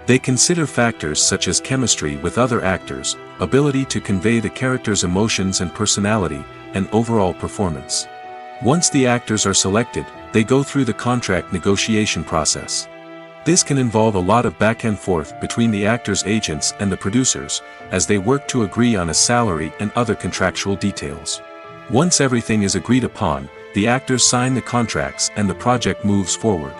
[SPEAKER 2] They consider factors such as chemistry with other actors, ability to convey the character's emotions and personality, and overall performance. Once the actors are selected, they go through the contract negotiation process. This can involve a lot of back and forth between the actors' agents and the producers, as they work to agree on a salary and other contractual details. Once everything is agreed upon, the actors sign the contracts and the project moves forward.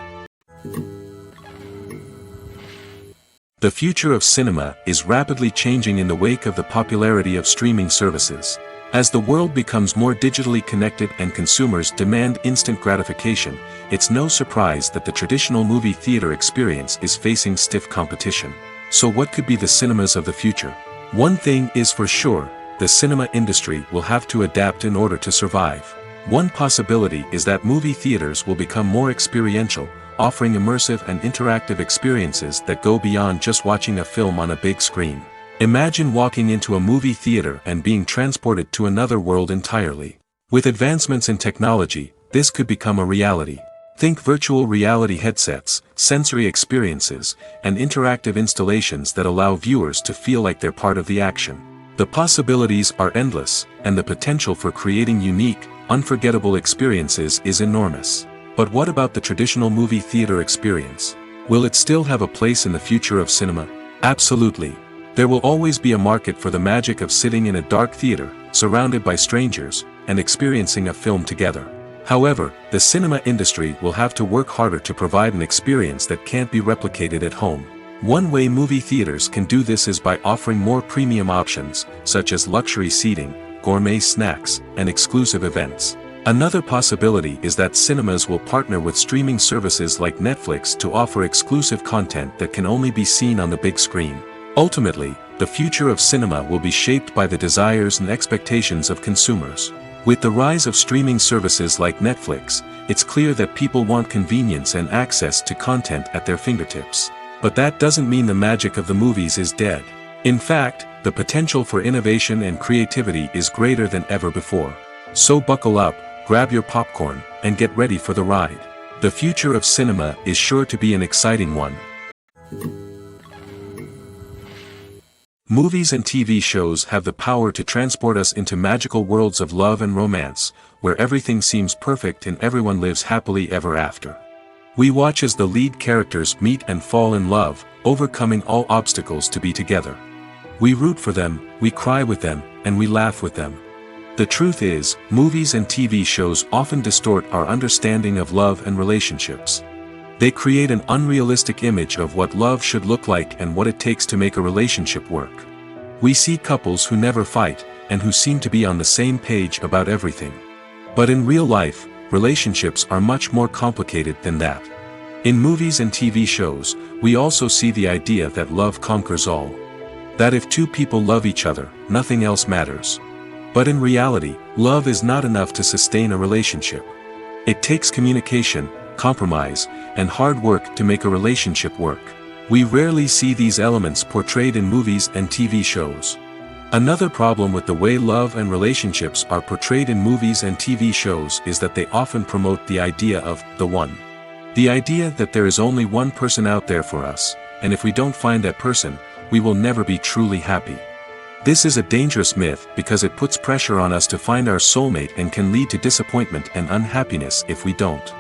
[SPEAKER 2] The future of cinema is rapidly changing in the wake of the popularity of streaming services. As the world becomes more digitally connected and consumers demand instant gratification, it's no surprise that the traditional movie theater experience is facing stiff competition. So what could be the cinemas of the future? One thing is for sure, the cinema industry will have to adapt in order to survive. One possibility is that movie theaters will become more experiential, offering immersive and interactive experiences that go beyond just watching a film on a big screen. Imagine walking into a movie theater and being transported to another world entirely. With advancements in technology, this could become a reality. Think virtual reality headsets, sensory experiences, and interactive installations that allow viewers to feel like they're part of the action. The possibilities are endless, and the potential for creating unique, unforgettable experiences is enormous. But what about the traditional movie theater experience? Will it still have a place in the future of cinema? Absolutely. There will always be a market for the magic of sitting in a dark theater, surrounded by strangers, and experiencing a film together. However, the cinema industry will have to work harder to provide an experience that can't be replicated at home. One way movie theaters can do this is by offering more premium options, such as luxury seating, gourmet snacks, and exclusive events. Another possibility is that cinemas will partner with streaming services like Netflix to offer exclusive content that can only be seen on the big screen. Ultimately, the future of cinema will be shaped by the desires and expectations of consumers. With the rise of streaming services like Netflix, it's clear that people want convenience and access to content at their fingertips. But that doesn't mean the magic of the movies is dead. In fact, the potential for innovation and creativity is greater than ever before. So buckle up, grab your popcorn, and get ready for the ride. The future of cinema is sure to be an exciting one. Movies and TV shows have the power to transport us into magical worlds of love and romance, where everything seems perfect and everyone lives happily ever after. We watch as the lead characters meet and fall in love, overcoming all obstacles to be together. We root for them, we cry with them, and we laugh with them. The truth is, movies and TV shows often distort our understanding of love and relationships. They create an unrealistic image of what love should look like and what it takes to make a relationship work. We see couples who never fight, and who seem to be on the same page about everything. But in real life, relationships are much more complicated than that. In movies and TV shows, we also see the idea that love conquers all. That if two people love each other, nothing else matters. But in reality, love is not enough to sustain a relationship. It takes communication, compromise, and hard work to make a relationship work. We rarely see these elements portrayed in movies and TV shows. Another problem with the way love and relationships are portrayed in movies and TV shows is that they often promote the idea of the one. The idea that there is only one person out there for us, and if we don't find that person, we will never be truly happy. This is a dangerous myth because it puts pressure on us to find our soulmate and can lead to disappointment and unhappiness if we don't.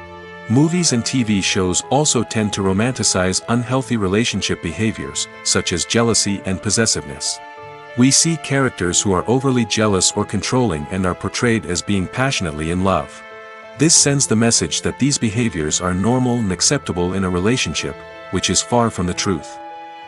[SPEAKER 2] Movies and TV shows also tend to romanticize unhealthy relationship behaviors, such as jealousy and possessiveness. We see characters who are overly jealous or controlling and are portrayed as being passionately in love. This sends the message that these behaviors are normal and acceptable in a relationship, which is far from the truth.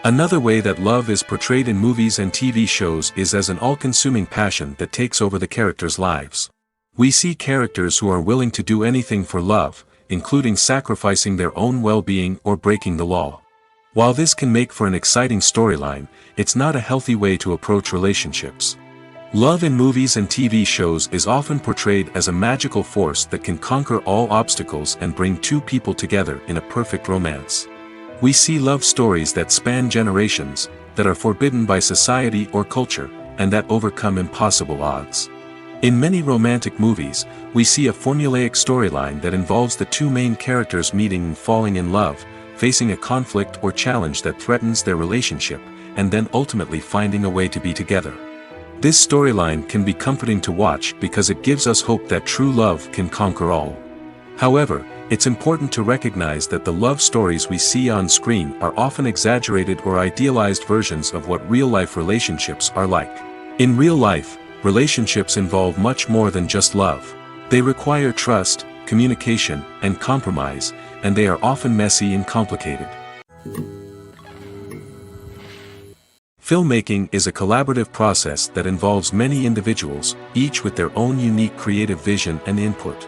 [SPEAKER 2] Another way that love is portrayed in movies and TV shows is as an all-consuming passion that takes over the characters' lives. We see characters who are willing to do anything for love, including sacrificing their own well-being or breaking the law. While this can make for an exciting storyline, it's not a healthy way to approach relationships. Love in movies and TV shows is often portrayed as a magical force that can conquer all obstacles and bring two people together in a perfect romance. We see love stories that span generations, that are forbidden by society or culture, and that overcome impossible odds. In many romantic movies, we see a formulaic storyline that involves the two main characters meeting and falling in love, facing a conflict or challenge that threatens their relationship, and then ultimately finding a way to be together. This storyline can be comforting to watch because it gives us hope that true love can conquer all. However, it's important to recognize that the love stories we see on screen are often exaggerated or idealized versions of what real-life relationships are like. In real life, relationships involve much more than just love. They require trust, communication, and compromise, and they are often messy and complicated. Filmmaking is a collaborative process that involves many individuals, each with their own unique creative vision and input.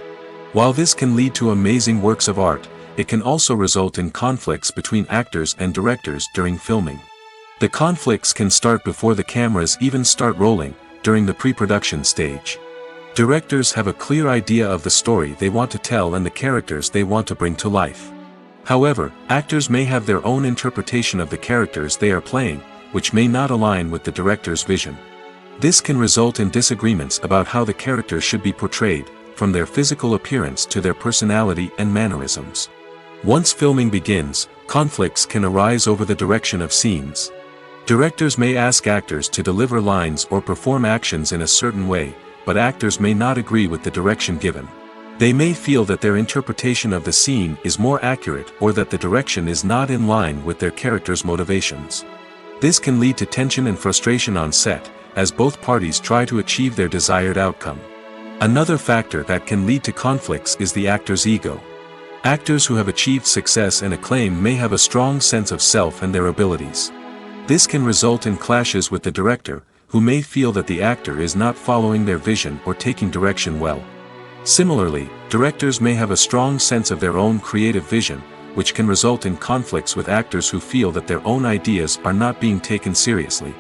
[SPEAKER 2] While this can lead to amazing works of art, it can also result in conflicts between actors and directors during filming. The conflicts can start before the cameras even start rolling, during the pre-production stage. Directors have a clear idea of the story they want to tell and the characters they want to bring to life. However, actors may have their own interpretation of the characters they are playing, which may not align with the director's vision. This can result in disagreements about how the characters should be portrayed, from their physical appearance to their personality and mannerisms. Once filming begins, conflicts can arise over the direction of scenes. Directors may ask actors to deliver lines or perform actions in a certain way, but actors may not agree with the direction given. They may feel that their interpretation of the scene is more accurate or that the direction is not in line with their character's motivations. This can lead to tension and frustration on set, as both parties try to achieve their desired outcome. Another factor that can lead to conflicts is the actor's ego. Actors who have achieved success and acclaim may have a strong sense of self and their abilities. This can result in clashes with the director, who may feel that the actor is not following their vision or taking direction well. Similarly, directors may have a strong sense of their own creative vision, which can result in conflicts with actors who feel that their own ideas are not being taken seriously.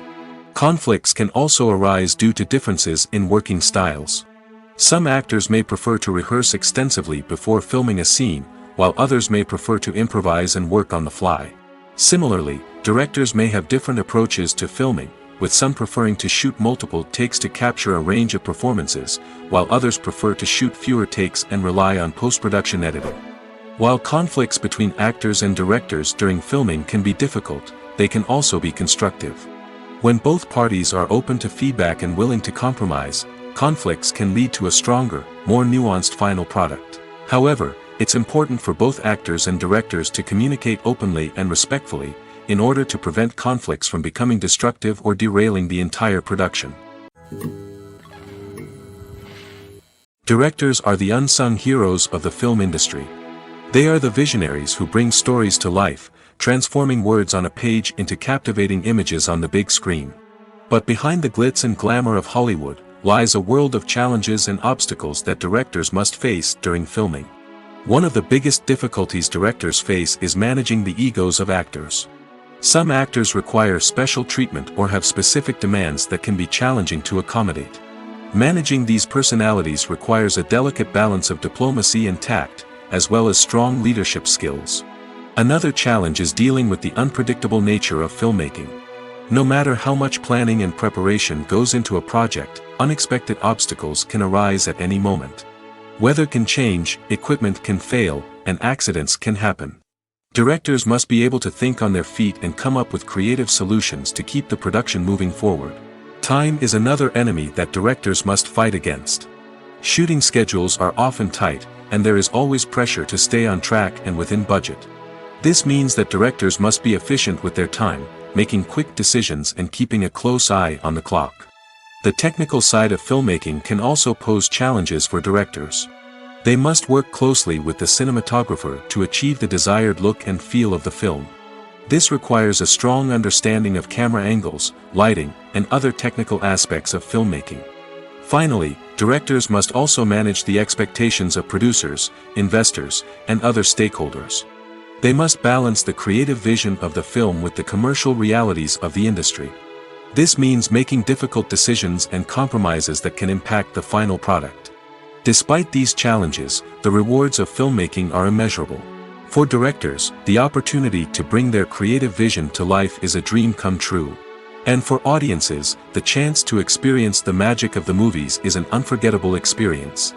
[SPEAKER 2] Conflicts can also arise due to differences in working styles. Some actors may prefer to rehearse extensively before filming a scene, while others may prefer to improvise and work on the fly. Similarly, directors may have different approaches to filming, with some preferring to shoot multiple takes to capture a range of performances, while others prefer to shoot fewer takes and rely on post-production editing. While conflicts between actors and directors during filming can be difficult, they can also be constructive. When both parties are open to feedback and willing to compromise, conflicts can lead to a stronger, more nuanced final product. However, it's important for both actors and directors to communicate openly and respectfully, in order to prevent conflicts from becoming destructive or derailing the entire production. Directors are the unsung heroes of the film industry. They are the visionaries who bring stories to life, transforming words on a page into captivating images on the big screen. But behind the glitz and glamour of Hollywood, lies a world of challenges and obstacles that directors must face during filming. One of the biggest difficulties directors face is managing the egos of actors. Some actors require special treatment or have specific demands that can be challenging to accommodate. Managing these personalities requires a delicate balance of diplomacy and tact, as well as strong leadership skills. Another challenge is dealing with the unpredictable nature of filmmaking. No matter how much planning and preparation goes into a project, unexpected obstacles can arise at any moment. Weather can change, equipment can fail, and accidents can happen. Directors must be able to think on their feet and come up with creative solutions to keep the production moving forward. Time is another enemy that directors must fight against. Shooting schedules are often tight, and there is always pressure to stay on track and within budget. This means that directors must be efficient with their time, making quick decisions and keeping a close eye on the clock. The technical side of filmmaking can also pose challenges for directors. They must work closely with the cinematographer to achieve the desired look and feel of the film. This requires a strong understanding of camera angles, lighting, and other technical aspects of filmmaking. Finally, directors must also manage the expectations of producers, investors, and other stakeholders. They must balance the creative vision of the film with the commercial realities of the industry. This means making difficult decisions and compromises that can impact the final product. Despite these challenges, the rewards of filmmaking are immeasurable. For directors, the opportunity to bring their creative vision to life is a dream come true. And for audiences, the chance to experience the magic of the movies is an unforgettable experience.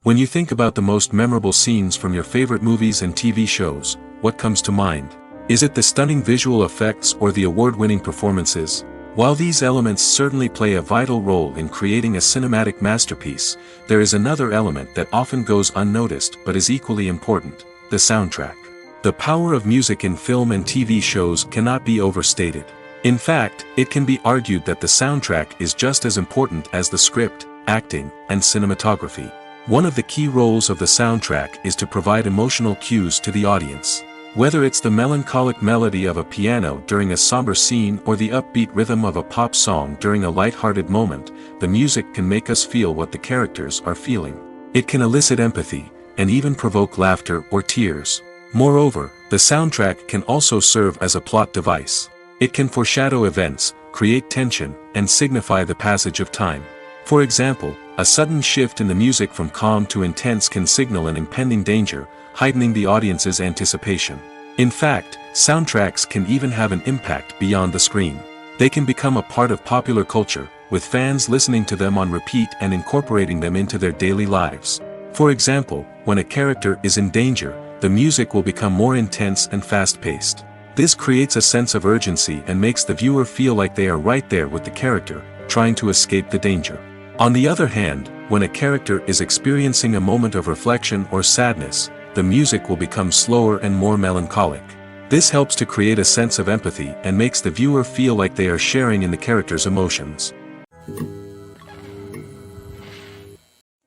[SPEAKER 2] When you think about the most memorable scenes from your favorite movies and TV shows, what comes to mind? Is it the stunning visual effects or the award-winning performances? While these elements certainly play a vital role in creating a cinematic masterpiece, there is another element that often goes unnoticed but is equally important: the soundtrack. The power of music in film and TV shows cannot be overstated. In fact, it can be argued that the soundtrack is just as important as the script, acting, and cinematography. One of the key roles of the soundtrack is to provide emotional cues to the audience. Whether it's the melancholic melody of a piano during a somber scene or the upbeat rhythm of a pop song during a light-hearted moment, the music can make us feel what the characters are feeling. It can elicit empathy, and even provoke laughter or tears. Moreover, the soundtrack can also serve as a plot device. It can foreshadow events, create tension, and signify the passage of time. For example, a sudden shift in the music from calm to intense can signal an impending danger, heightening the audience's anticipation. In fact, soundtracks can even have an impact beyond the screen. They can become a part of popular culture, with fans listening to them on repeat and incorporating them into their daily lives. For example, when a character is in danger, the music will become more intense and fast-paced. This creates a sense of urgency and makes the viewer feel like they are right there with the character, trying to escape the danger. On the other hand, when a character is experiencing a moment of reflection or sadness, the music will become slower and more melancholic. This helps to create a sense of empathy and makes the viewer feel like they are sharing in the character's emotions.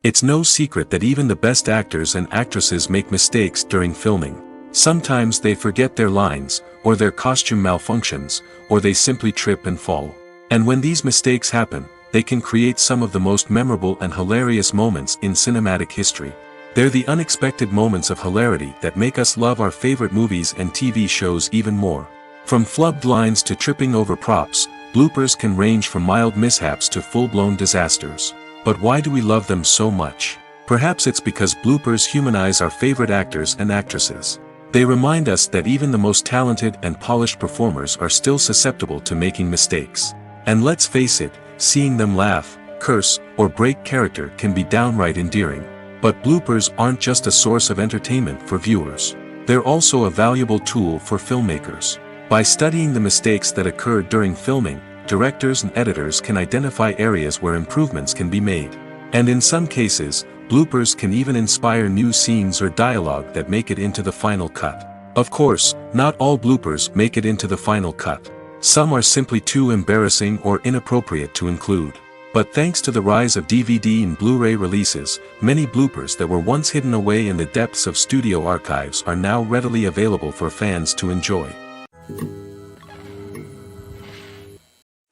[SPEAKER 2] It's no secret that even the best actors and actresses make mistakes during filming. Sometimes they forget their lines, or their costume malfunctions, or they simply trip and fall. And when these mistakes happen, they can create some of the most memorable and hilarious moments in cinematic history. They're the unexpected moments of hilarity that make us love our favorite movies and TV shows even more. From flubbed lines to tripping over props, bloopers can range from mild mishaps to full-blown disasters. But why do we love them so much? Perhaps it's because bloopers humanize our favorite actors and actresses. They remind us that even the most talented and polished performers are still susceptible to making mistakes. And let's face it, seeing them laugh, curse, or break character can be downright endearing. But bloopers aren't just a source of entertainment for viewers. They're also a valuable tool for filmmakers. By studying the mistakes that occur during filming, directors and editors can identify areas where improvements can be made. And in some cases, bloopers can even inspire new scenes or dialogue that make it into the final cut. Of course, not all bloopers make it into the final cut. Some are simply too embarrassing or inappropriate to include. But thanks to the rise of DVD and Blu-ray releases, many bloopers that were once hidden away in the depths of studio archives are now readily available for fans to enjoy.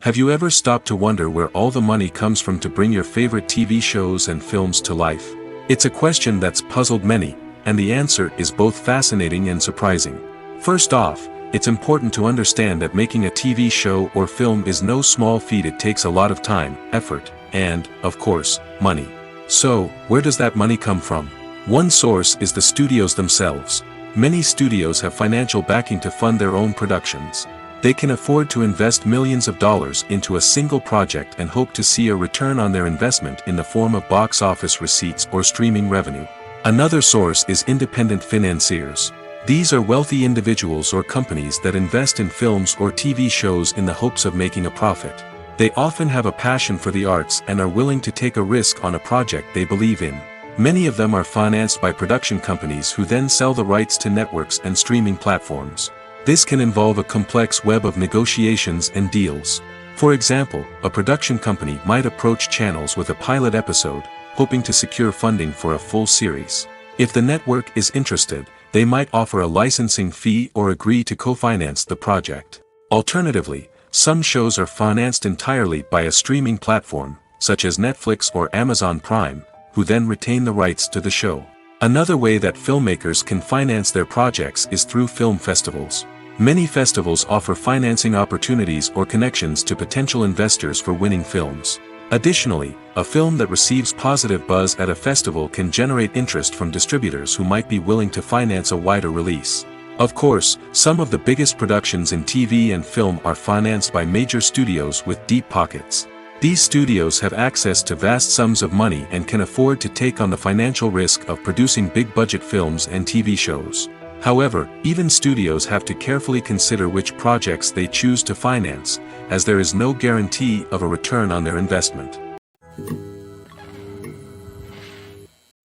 [SPEAKER 2] Have you ever stopped to wonder where all the money comes from to bring your favorite TV shows and films to life? It's a question that's puzzled many, and the answer is both fascinating and surprising. First off, it's important to understand that making a TV show or film is no small feat. It takes a lot of time, effort, and, of course, money. So, where does that money come from? One source is the studios themselves. Many studios have financial backing to fund their own productions. They can afford to invest millions of dollars into a single project and hope to see a return on their investment in the form of box office receipts or streaming revenue. Another source is independent financiers. These are wealthy individuals or companies that invest in films or TV shows in the hopes of making a profit. They often have a passion for the arts and are willing to take a risk on a project they believe in. Many of them are financed by production companies who then sell the rights to networks and streaming platforms. This can involve a complex web of negotiations and deals. For example, a production company might approach channels with a pilot episode, hoping to secure funding for a full series. If the network is interested, they might offer a licensing fee or agree to co-finance the project. Alternatively, some shows are financed entirely by a streaming platform, such as Netflix or Amazon Prime, who then retain the rights to the show. Another way that filmmakers can finance their projects is through film festivals. Many festivals offer financing opportunities or connections to potential investors for winning films. Additionally, a film that receives positive buzz at a festival can generate interest from distributors who might be willing to finance a wider release. Of course, some of the biggest productions in TV and film are financed by major studios with deep pockets. These studios have access to vast sums of money and can afford to take on the financial risk of producing big-budget films and TV shows. However, even studios have to carefully consider which projects they choose to finance, as there is no guarantee of a return on their investment.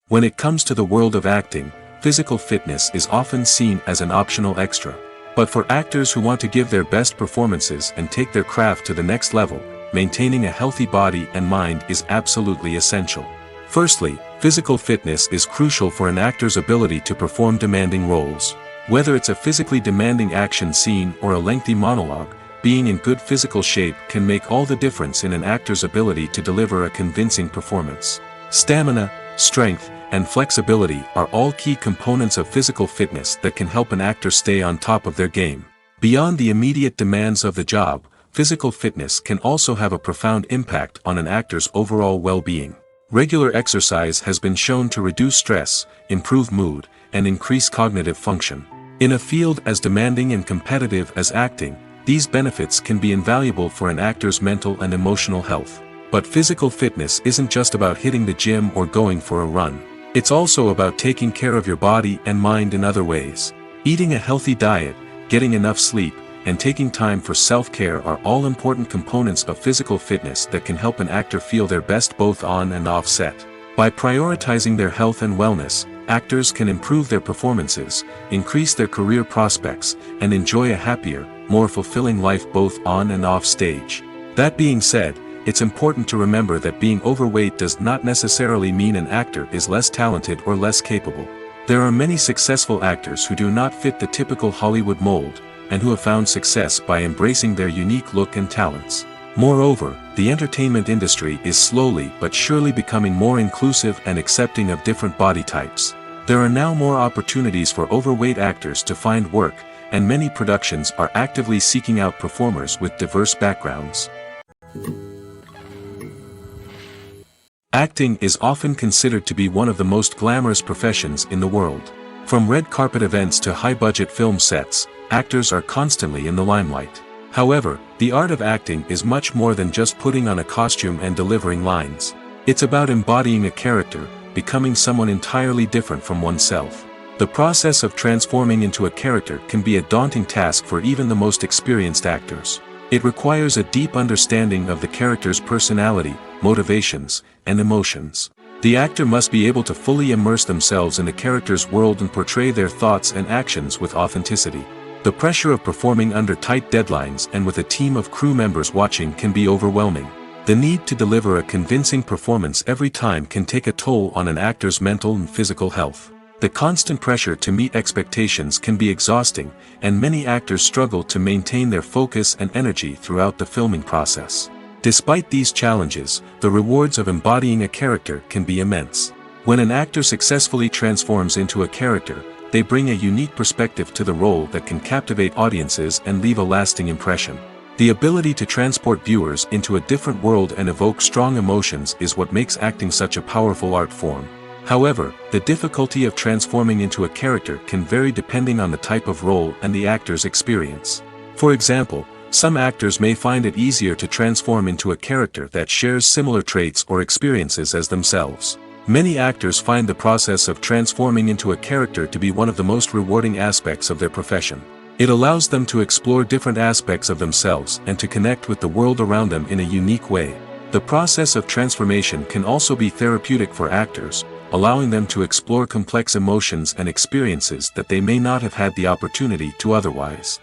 [SPEAKER 2] When it comes to the world of acting, physical fitness is often seen as an optional extra. But for actors who want to give their best performances and take their craft to the next level, maintaining a healthy body and mind is absolutely essential. Firstly, physical fitness is crucial for an actor's ability to perform demanding roles. Whether it's a physically demanding action scene or a lengthy monologue, being in good physical shape can make all the difference in an actor's ability to deliver a convincing performance. Stamina, strength, and flexibility are all key components of physical fitness that can help an actor stay on top of their game. Beyond the immediate demands of the job, physical fitness can also have a profound impact on an actor's overall well-being. Regular exercise has been shown to reduce stress, improve mood, and increase cognitive function. In a field as demanding and competitive as acting, these benefits can be invaluable for an actor's mental and emotional health. But physical fitness isn't just about hitting the gym or going for a run. It's also about taking care of your body and mind in other ways. Eating a healthy diet, getting enough sleep, and taking time for self-care are all important components of physical fitness that can help an actor feel their best both on and off set. By prioritizing their health and wellness, actors can improve their performances, increase their career prospects, and enjoy a happier, more fulfilling life both on and off stage. That being said, it's important to remember that being overweight does not necessarily mean an actor is less talented or less capable. There are many successful actors who do not fit the typical Hollywood mold, and who have found success by embracing their unique look and talents. Moreover, the entertainment industry is slowly but surely becoming more inclusive and accepting of different body types. There are now more opportunities for overweight actors to find work, and many productions are actively seeking out performers with diverse backgrounds. Acting is often considered to be one of the most glamorous professions in the world. From red carpet events to high-budget film sets, actors are constantly in the limelight. However, the art of acting is much more than just putting on a costume and delivering lines. It's about embodying a character, becoming someone entirely different from oneself. The process of transforming into a character can be a daunting task for even the most experienced actors. It requires a deep understanding of the character's personality, motivations, and emotions. The actor must be able to fully immerse themselves in the character's world and portray their thoughts and actions with authenticity. The pressure of performing under tight deadlines and with a team of crew members watching can be overwhelming. The need to deliver a convincing performance every time can take a toll on an actor's mental and physical health. The constant pressure to meet expectations can be exhausting, and many actors struggle to maintain their focus and energy throughout the filming process. Despite these challenges, the rewards of embodying a character can be immense. When an actor successfully transforms into a character, they bring a unique perspective to the role that can captivate audiences and leave a lasting impression. The ability to transport viewers into a different world and evoke strong emotions is what makes acting such a powerful art form. However, the difficulty of transforming into a character can vary depending on the type of role and the actor's experience. For example, some actors may find it easier to transform into a character that shares similar traits or experiences as themselves. Many actors find the process of transforming into a character to be one of the most rewarding aspects of their profession. It allows them to explore different aspects of themselves and to connect with the world around them in a unique way. The process of transformation can also be therapeutic for actors, allowing them to explore complex emotions and experiences that they may not have had the opportunity to otherwise.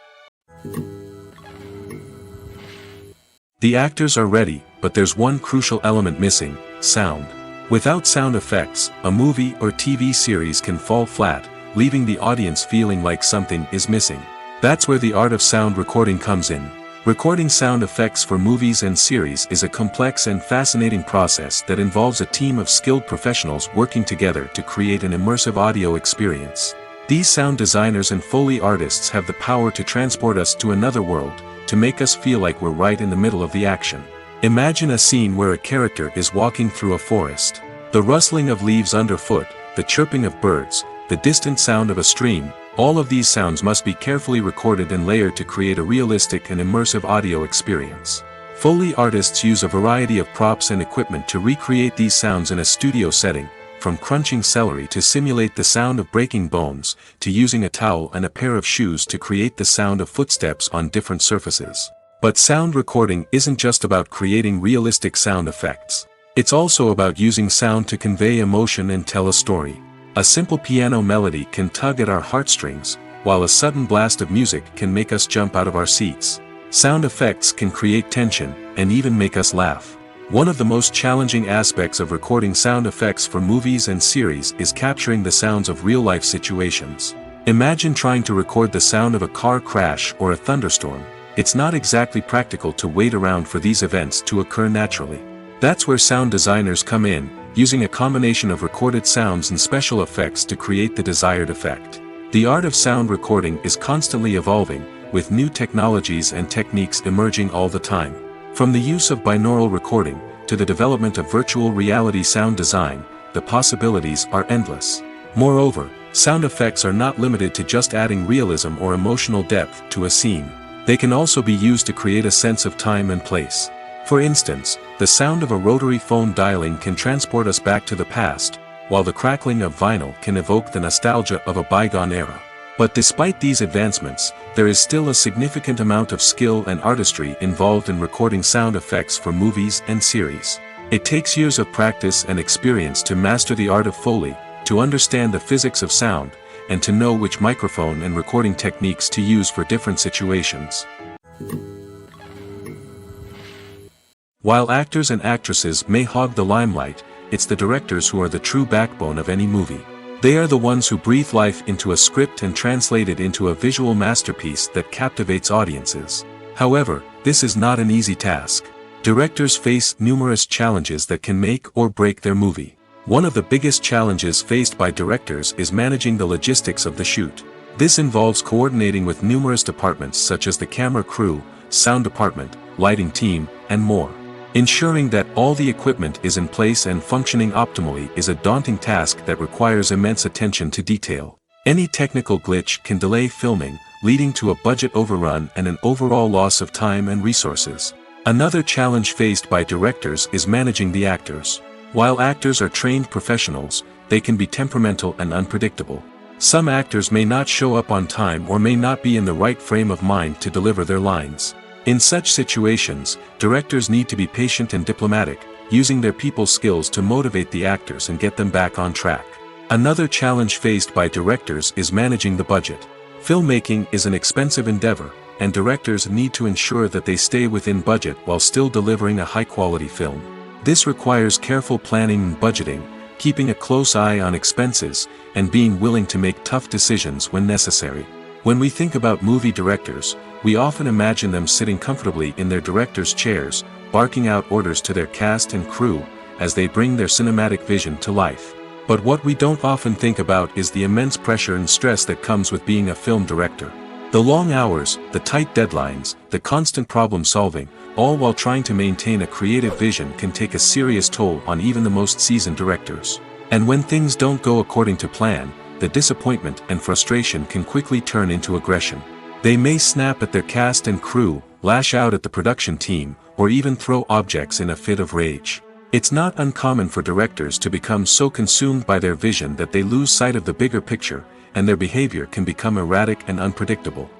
[SPEAKER 2] The actors are ready, but there's one crucial element missing: sound. Without sound effects, a movie or TV series can fall flat, leaving the audience feeling like something is missing. That's where the art of sound recording comes in. Recording sound effects for movies and series is a complex and fascinating process that involves a team of skilled professionals working together to create an immersive audio experience. These sound designers and Foley artists have the power to transport us to another world, to make us feel like we're right in the middle of the action. Imagine a scene where a character is walking through a forest. The rustling of leaves underfoot, the chirping of birds, the distant sound of a stream, all of these sounds must be carefully recorded and layered to create a realistic and immersive audio experience. Foley artists use a variety of props and equipment to recreate these sounds in a studio setting, from crunching celery to simulate the sound of breaking bones, to using a towel and a pair of shoes to create the sound of footsteps on different surfaces. But sound recording isn't just about creating realistic sound effects. It's also about using sound to convey emotion and tell a story. A simple piano melody can tug at our heartstrings, while a sudden blast of music can make us jump out of our seats. Sound effects can create tension, and even make us laugh. One of the most challenging aspects of recording sound effects for movies and series is capturing the sounds of real-life situations. Imagine trying to record the sound of a car crash or a thunderstorm. It's not exactly practical to wait around for these events to occur naturally. That's where sound designers come in, using a combination of recorded sounds and special effects to create the desired effect. The art of sound recording is constantly evolving, with new technologies and techniques emerging all the time. From the use of binaural recording, to the development of virtual reality sound design, the possibilities are endless. Moreover, sound effects are not limited to just adding realism or emotional depth to a scene. They can also be used to create a sense of time and place. For instance, the sound of a rotary phone dialing can transport us back to the past, while the crackling of vinyl can evoke the nostalgia of a bygone era. But despite these advancements, there is still a significant amount of skill and artistry involved in recording sound effects for movies and series. It takes years of practice and experience to master the art of Foley, to understand the physics of sound, and to know which microphone and recording techniques to use for different situations. While actors and actresses may hog the limelight, it's the directors who are the true backbone of any movie. They are the ones who breathe life into a script and translate it into a visual masterpiece that captivates audiences. However, this is not an easy task. Directors face numerous challenges that can make or break their movie. One of the biggest challenges faced by directors is managing the logistics of the shoot. This involves coordinating with numerous departments such as the camera crew, sound department, lighting team, and more. Ensuring that all the equipment is in place and functioning optimally is a daunting task that requires immense attention to detail. Any technical glitch can delay filming, leading to a budget overrun and an overall loss of time and resources. Another challenge faced by directors is managing the actors. While actors are trained professionals, they can be temperamental and unpredictable. Some actors may not show up on time or may not be in the right frame of mind to deliver their lines. In such situations, directors need to be patient and diplomatic, using their people skills to motivate the actors and get them back on track. Another challenge faced by directors is managing the budget. Filmmaking is an expensive endeavor, and directors need to ensure that they stay within budget while still delivering a high-quality film. This requires careful planning and budgeting, keeping a close eye on expenses, and being willing to make tough decisions when necessary. When we think about movie directors, we often imagine them sitting comfortably in their director's chairs, barking out orders to their cast and crew, as they bring their cinematic vision to life. But what we don't often think about is the immense pressure and stress that comes with being a film director. The long hours, the tight deadlines, the constant problem solving, all while trying to maintain a creative vision can take a serious toll on even the most seasoned directors. And when things don't go according to plan, the disappointment and frustration can quickly turn into aggression. They may snap at their cast and crew, lash out at the production team, or even throw objects in a fit of rage. It's not uncommon for directors to become so consumed by their vision that they lose sight of the bigger picture, and their behavior can become erratic and unpredictable.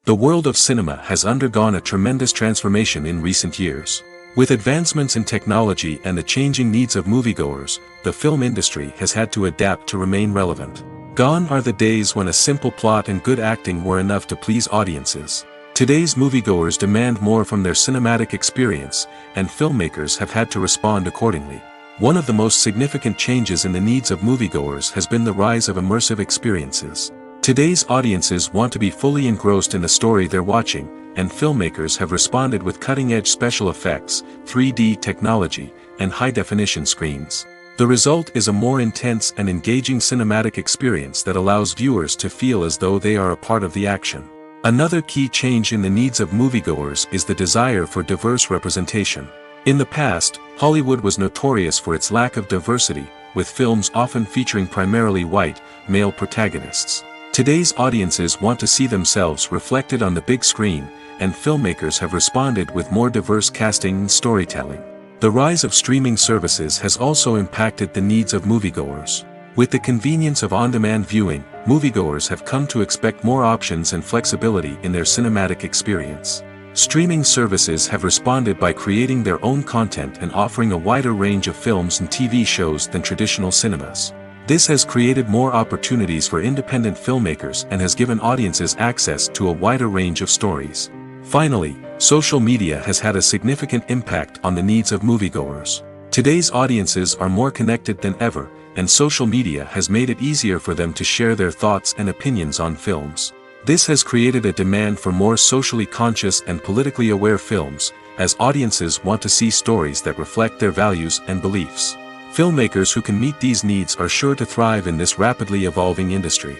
[SPEAKER 2] The world of cinema has undergone a tremendous transformation in recent years. With advancements in technology and the changing needs of moviegoers, the film industry has had to adapt to remain relevant. Gone are the days when a simple plot and good acting were enough to please audiences. Today's moviegoers demand more from their cinematic experience, and filmmakers have had to respond accordingly. One of the most significant changes in the needs of moviegoers has been the rise of immersive experiences. Today's audiences want to be fully engrossed in the story they're watching, and filmmakers have responded with cutting-edge special effects, 3D technology, and high-definition screens. The result is a more intense and engaging cinematic experience that allows viewers to feel as though they are a part of the action. Another key change in the needs of moviegoers is the desire for diverse representation. In the past, Hollywood was notorious for its lack of diversity, with films often featuring primarily white, male protagonists. Today's audiences want to see themselves reflected on the big screen, and filmmakers have responded with more diverse casting and storytelling. The rise of streaming services has also impacted the needs of moviegoers. With the convenience of on-demand viewing, moviegoers have come to expect more options and flexibility in their cinematic experience. Streaming services have responded by creating their own content and offering a wider range of films and TV shows than traditional cinemas. This has created more opportunities for independent filmmakers and has given audiences access to a wider range of stories. Finally, social media has had a significant impact on the needs of moviegoers. Today's audiences are more connected than ever, and social media has made it easier for them to share their thoughts and opinions on films. This has created a demand for more socially conscious and politically aware films, as audiences want to see stories that reflect their values and beliefs. Filmmakers who can meet these needs are sure to thrive in this rapidly evolving industry.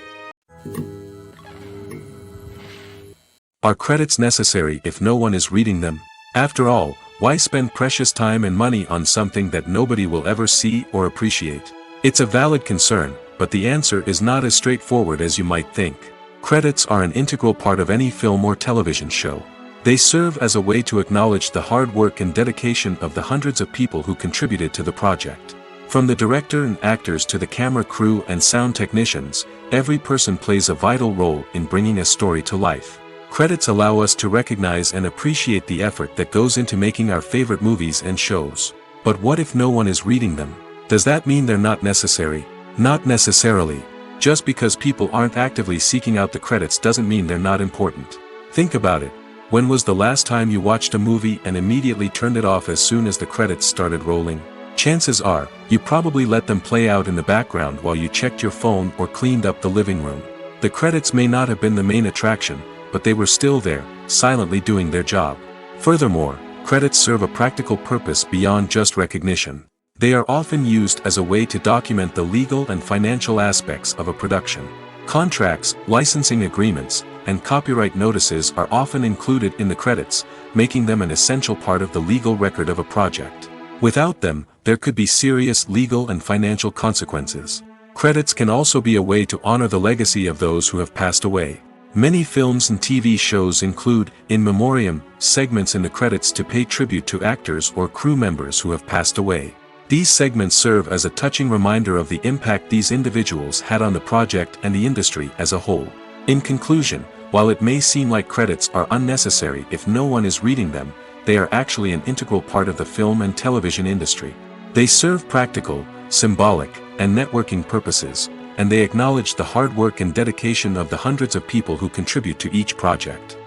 [SPEAKER 2] Are credits necessary if no one is reading them? After all, why spend precious time and money on something that nobody will ever see or appreciate? It's a valid concern, but the answer is not as straightforward as you might think. Credits are an integral part of any film or television show. They serve as a way to acknowledge the hard work and dedication of the hundreds of people who contributed to the project. From the director and actors to the camera crew and sound technicians, every person plays a vital role in bringing a story to life. Credits allow us to recognize and appreciate the effort that goes into making our favorite movies and shows. But what if no one is reading them? Does that mean they're not necessary? Not necessarily. Just because people aren't actively seeking out the credits doesn't mean they're not important. Think about it. When was the last time you watched a movie and immediately turned it off as soon as the credits started rolling? Chances are, you probably let them play out in the background while you checked your phone or cleaned up the living room. The credits may not have been the main attraction, but they were still there, silently doing their job. Furthermore, credits serve a practical purpose beyond just recognition. They are often used as a way to document the legal and financial aspects of a production. Contracts, licensing agreements, and copyright notices are often included in the credits, making them an essential part of the legal record of a project. Without them, there could be serious legal and financial consequences. Credits can also be a way to honor the legacy of those who have passed away. Many films and TV shows include, in memoriam, segments in the credits to pay tribute to actors or crew members who have passed away. These segments serve as a touching reminder of the impact these individuals had on the project and the industry as a whole. In conclusion, while it may seem like credits are unnecessary if no one is reading them, they are actually an integral part of the film and television industry. They serve practical, symbolic, and networking purposes, and they acknowledge the hard work and dedication of the hundreds of people who contribute to each project.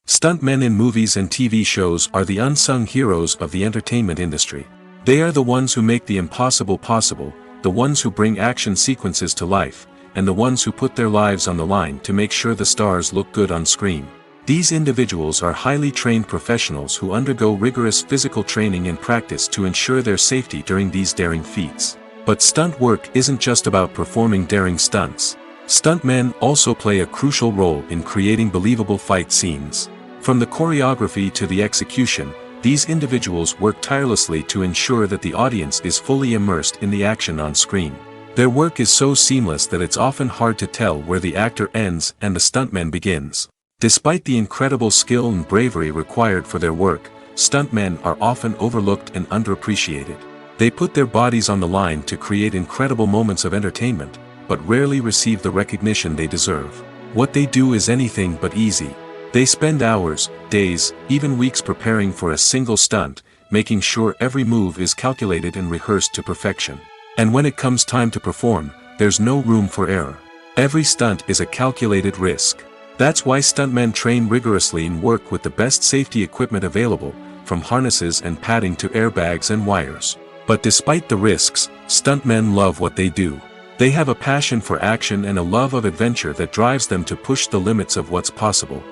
[SPEAKER 2] Stuntmen in movies and TV shows are the unsung heroes of the entertainment industry. They are the ones who make the impossible possible, the ones who bring action sequences to life, and the ones who put their lives on the line to make sure the stars look good on screen. These individuals are highly trained professionals who undergo rigorous physical training and practice to ensure their safety during these daring feats. But stunt work isn't just about performing daring stunts. Stuntmen also play a crucial role in creating believable fight scenes. From the choreography to the execution, these individuals work tirelessly to ensure that the audience is fully immersed in the action on screen. Their work is so seamless that it's often hard to tell where the actor ends and the stuntman begins. Despite the incredible skill and bravery required for their work, stuntmen are often overlooked and underappreciated. They put their bodies on the line to create incredible moments of entertainment, but rarely receive the recognition they deserve. What they do is anything but easy. They spend hours, days, even weeks preparing for a single stunt, making sure every move is calculated and rehearsed to perfection. And when it comes time to perform, there's no room for error. Every stunt is a calculated risk. That's why stuntmen train rigorously and work with the best safety equipment available, from harnesses and padding to airbags and wires. But despite the risks, stuntmen love what they do. They have a passion for action and a love of adventure that drives them to push the limits of what's possible.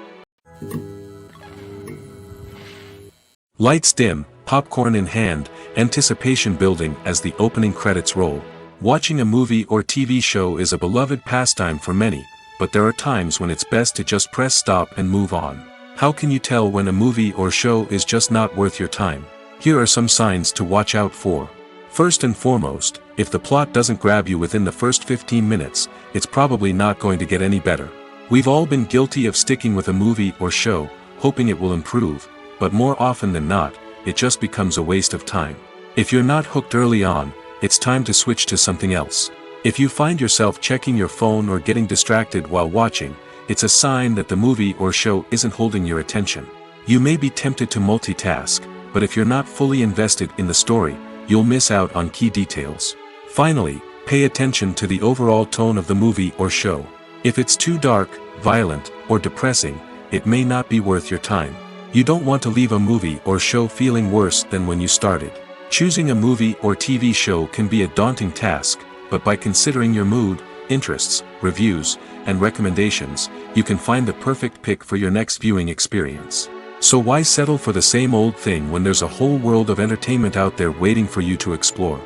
[SPEAKER 2] Lights dim, popcorn in hand, anticipation building as the opening credits roll. Watching a movie or TV show is a beloved pastime for many, but there are times when it's best to just press stop and move on. How can you tell when a movie or show is just not worth your time? Here are some signs to watch out for. First and foremost, if the plot doesn't grab you within the first 15 minutes, it's probably not going to get any better. We've all been guilty of sticking with a movie or show, hoping it will improve, but more often than not, it just becomes a waste of time. If you're not hooked early on, it's time to switch to something else. If you find yourself checking your phone or getting distracted while watching, it's a sign that the movie or show isn't holding your attention. You may be tempted to multitask, but if you're not fully invested in the story, you'll miss out on key details. Finally, pay attention to the overall tone of the movie or show. If it's too dark, violent, or depressing, it may not be worth your time. You don't want to leave a movie or show feeling worse than when you started. Choosing a movie or TV show can be a daunting task, but by considering your mood, interests, reviews, and recommendations, you can find the perfect pick for your next viewing experience. So why settle for the same old thing when there's a whole world of entertainment out there waiting for you to explore?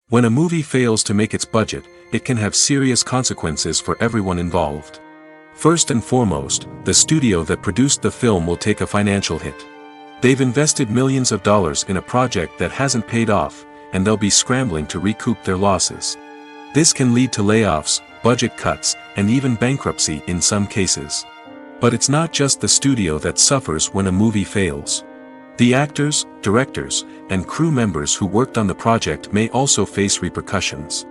[SPEAKER 2] When a movie fails to make its budget, it can have serious consequences for everyone involved. First and foremost, the studio that produced the film will take a financial hit. They've invested millions of dollars in a project that hasn't paid off, and they'll be scrambling to recoup their losses. This can lead to layoffs, budget cuts, and even bankruptcy in some cases. But it's not just the studio that suffers when a movie fails. The actors, directors, and crew members who worked on the project may also face repercussions.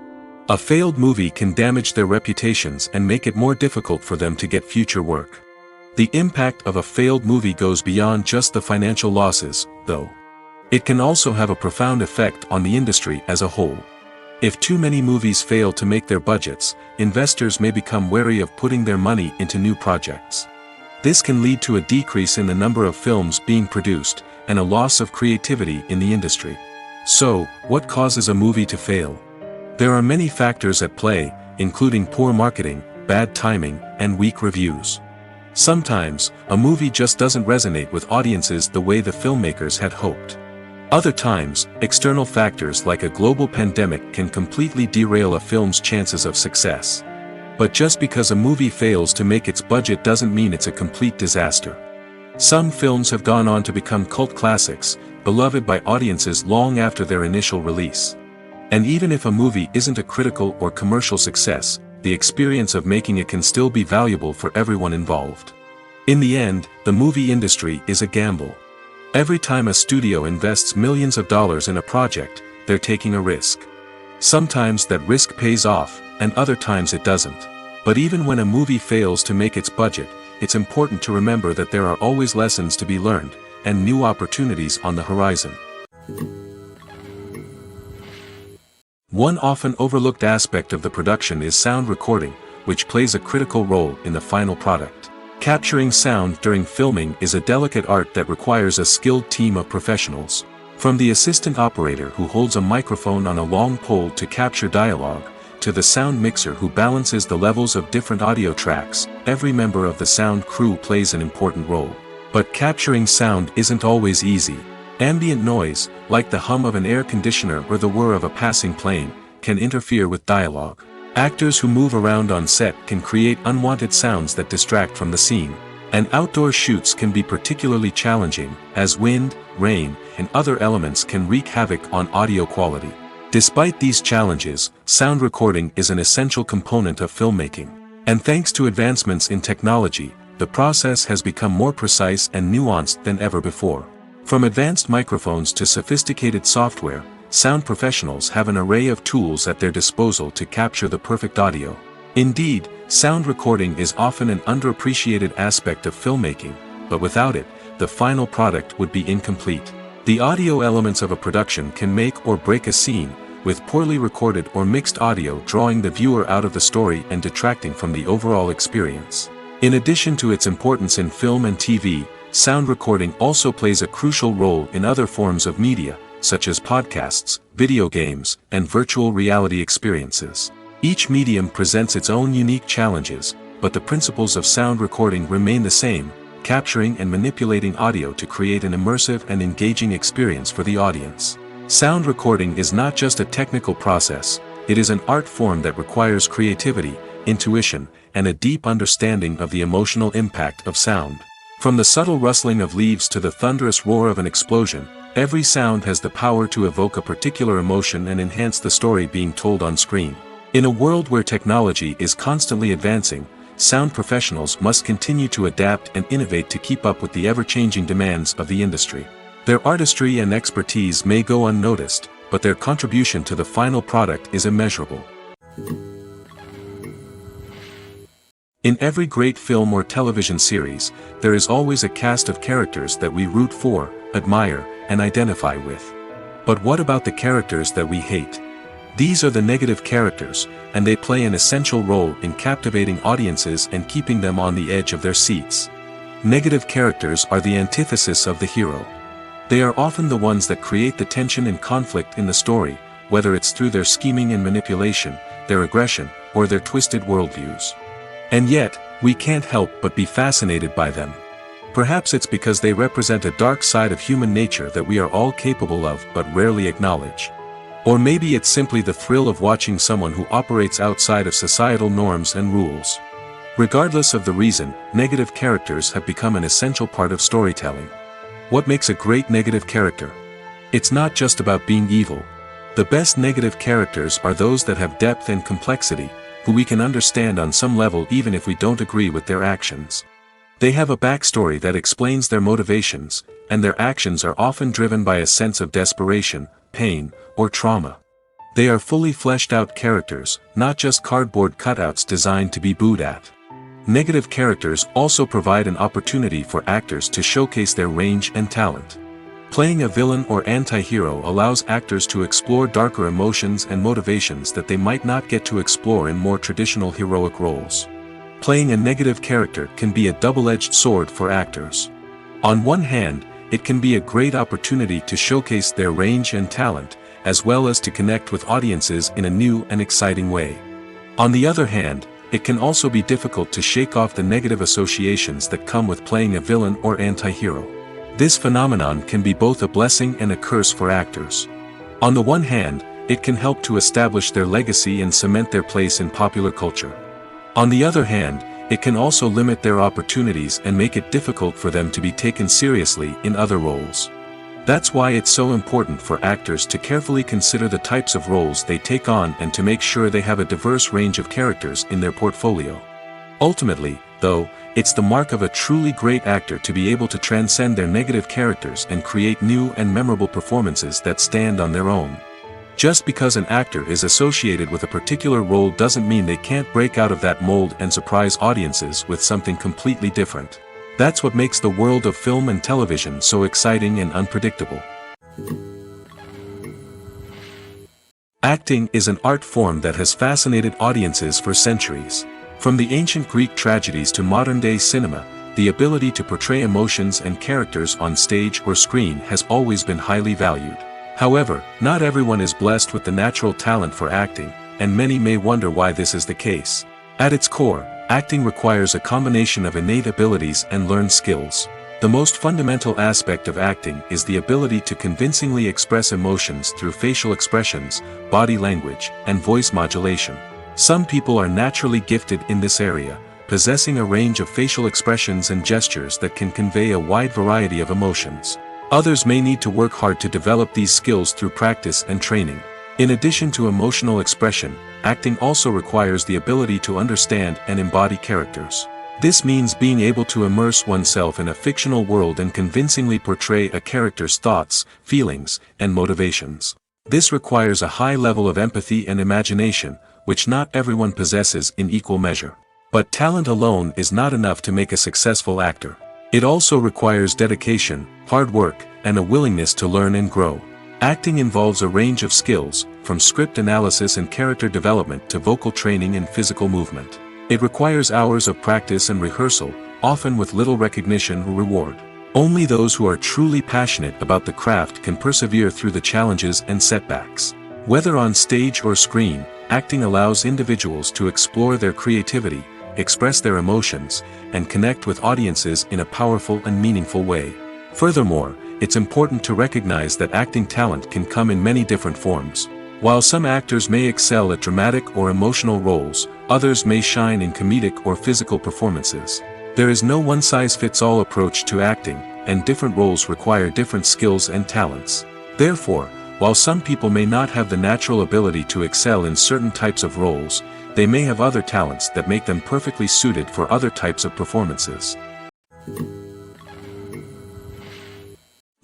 [SPEAKER 2] A failed movie can damage their reputations and make it more difficult for them to get future work. The impact of a failed movie goes beyond just the financial losses, though. It can also have a profound effect on the industry as a whole. If too many movies fail to make their budgets, investors may become wary of putting their money into new projects. This can lead to a decrease in the number of films being produced, and a loss of creativity in the industry. So, what causes a movie to fail? There are many factors at play, including poor marketing, bad timing, and weak reviews. Sometimes, a movie just doesn't resonate with audiences the way the filmmakers had hoped. Other times, external factors like a global pandemic can completely derail a film's chances of success. But just because a movie fails to make its budget doesn't mean it's a complete disaster. Some films have gone on to become cult classics, beloved by audiences long after their initial release. And even if a movie isn't a critical or commercial success, the experience of making it can still be valuable for everyone involved. In the end, the movie industry is a gamble. Every time a studio invests millions of dollars in a project, they're taking a risk. Sometimes that risk pays off, and other times it doesn't. But even when a movie fails to make its budget, it's important to remember that there are always lessons to be learned, and new opportunities on the horizon. One often overlooked aspect of the production is sound recording, which plays a critical role in the final product. Capturing sound during filming is a delicate art that requires a skilled team of professionals. From the assistant operator who holds a microphone on a long pole to capture dialogue, to the sound mixer who balances the levels of different audio tracks, every member of the sound crew plays an important role. But capturing sound isn't always easy. Ambient noise, like the hum of an air conditioner or the whir of a passing plane, can interfere with dialogue. Actors who move around on set can create unwanted sounds that distract from the scene. And outdoor shoots can be particularly challenging, as wind, rain, and other elements can wreak havoc on audio quality. Despite these challenges, sound recording is an essential component of filmmaking. And thanks to advancements in technology, the process has become more precise and nuanced than ever before. From advanced microphones to sophisticated software, sound professionals have an array of tools at their disposal to capture the perfect audio. Indeed, sound recording is often an underappreciated aspect of filmmaking, but without it, the final product would be incomplete. The audio elements of a production can make or break a scene, with poorly recorded or mixed audio drawing the viewer out of the story and detracting from the overall experience. In addition to its importance in film and TV, sound recording also plays a crucial role in other forms of media, such as podcasts, video games, and virtual reality experiences. Each medium presents its own unique challenges, but the principles of sound recording remain the same, capturing and manipulating audio to create an immersive and engaging experience for the audience. Sound recording is not just a technical process, it is an art form that requires creativity, intuition, and a deep understanding of the emotional impact of sound. From the subtle rustling of leaves to the thunderous roar of an explosion, every sound has the power to evoke a particular emotion and enhance the story being told on screen. In a world where technology is constantly advancing, sound professionals must continue to adapt and innovate to keep up with the ever-changing demands of the industry. Their artistry and expertise may go unnoticed, but their contribution to the final product is immeasurable. In every great film or television series, there is always a cast of characters that we root for, admire, and identify with. But what about the characters that we hate? These are the negative characters, and they play an essential role in captivating audiences and keeping them on the edge of their seats. Negative characters are the antithesis of the hero. They are often the ones that create the tension and conflict in the story, whether it's through their scheming and manipulation, their aggression, or their twisted worldviews. And yet, we can't help but be fascinated by them. Perhaps it's because they represent a dark side of human nature that we are all capable of but rarely acknowledge. Or maybe it's simply the thrill of watching someone who operates outside of societal norms and rules. Regardless of the reason, negative characters have become an essential part of storytelling. What makes a great negative character? It's not just about being evil. The best negative characters are those that have depth and complexity, who we can understand on some level even if we don't agree with their actions. They have a backstory that explains their motivations, and their actions are often driven by a sense of desperation, pain, or trauma. They are fully fleshed out characters, not just cardboard cutouts designed to be booed at. Negative characters also provide an opportunity for actors to showcase their range and talent. Playing a villain or anti-hero allows actors to explore darker emotions and motivations that they might not get to explore in more traditional heroic roles. Playing a negative character can be a double-edged sword for actors. On one hand, it can be a great opportunity to showcase their range and talent, as well as to connect with audiences in a new and exciting way. On the other hand, it can also be difficult to shake off the negative associations that come with playing a villain or anti-hero. This phenomenon can be both a blessing and a curse for actors. On the one hand, it can help to establish their legacy and cement their place in popular culture. On the other hand, it can also limit their opportunities and make it difficult for them to be taken seriously in other roles. That's why it's so important for actors to carefully consider the types of roles they take on and to make sure they have a diverse range of characters in their portfolio. Ultimately, though, it's the mark of a truly great actor to be able to transcend their negative characters and create new and memorable performances that stand on their own. Just because an actor is associated with a particular role doesn't mean they can't break out of that mold and surprise audiences with something completely different. That's what makes the world of film and television so exciting and unpredictable. Acting is an art form that has fascinated audiences for centuries. From the ancient Greek tragedies to modern-day cinema, the ability to portray emotions and characters on stage or screen has always been highly valued. However, not everyone is blessed with the natural talent for acting, and many may wonder why this is the case. At its core, acting requires a combination of innate abilities and learned skills. The most fundamental aspect of acting is the ability to convincingly express emotions through facial expressions, body language, and voice modulation. Some people are naturally gifted in this area, possessing a range of facial expressions and gestures that can convey a wide variety of emotions. Others may need to work hard to develop these skills through practice and training. In addition to emotional expression, acting also requires the ability to understand and embody characters. This means being able to immerse oneself in a fictional world and convincingly portray a character's thoughts, feelings, and motivations. This requires a high level of empathy and imagination, which not everyone possesses in equal measure. But talent alone is not enough to make a successful actor. It also requires dedication, hard work, and a willingness to learn and grow. Acting involves a range of skills, from script analysis and character development to vocal training and physical movement. It requires hours of practice and rehearsal, often with little recognition or reward. Only those who are truly passionate about the craft can persevere through the challenges and setbacks. Whether on stage or screen, acting allows individuals to explore their creativity, express their emotions, and connect with audiences in a powerful and meaningful way. Furthermore, it's important to recognize that acting talent can come in many different forms. While some actors may excel at dramatic or emotional roles, others may shine in comedic or physical performances. There is no one-size-fits-all approach to acting, and different roles require different skills and talents. Therefore, while some people may not have the natural ability to excel in certain types of roles, they may have other talents that make them perfectly suited for other types of performances.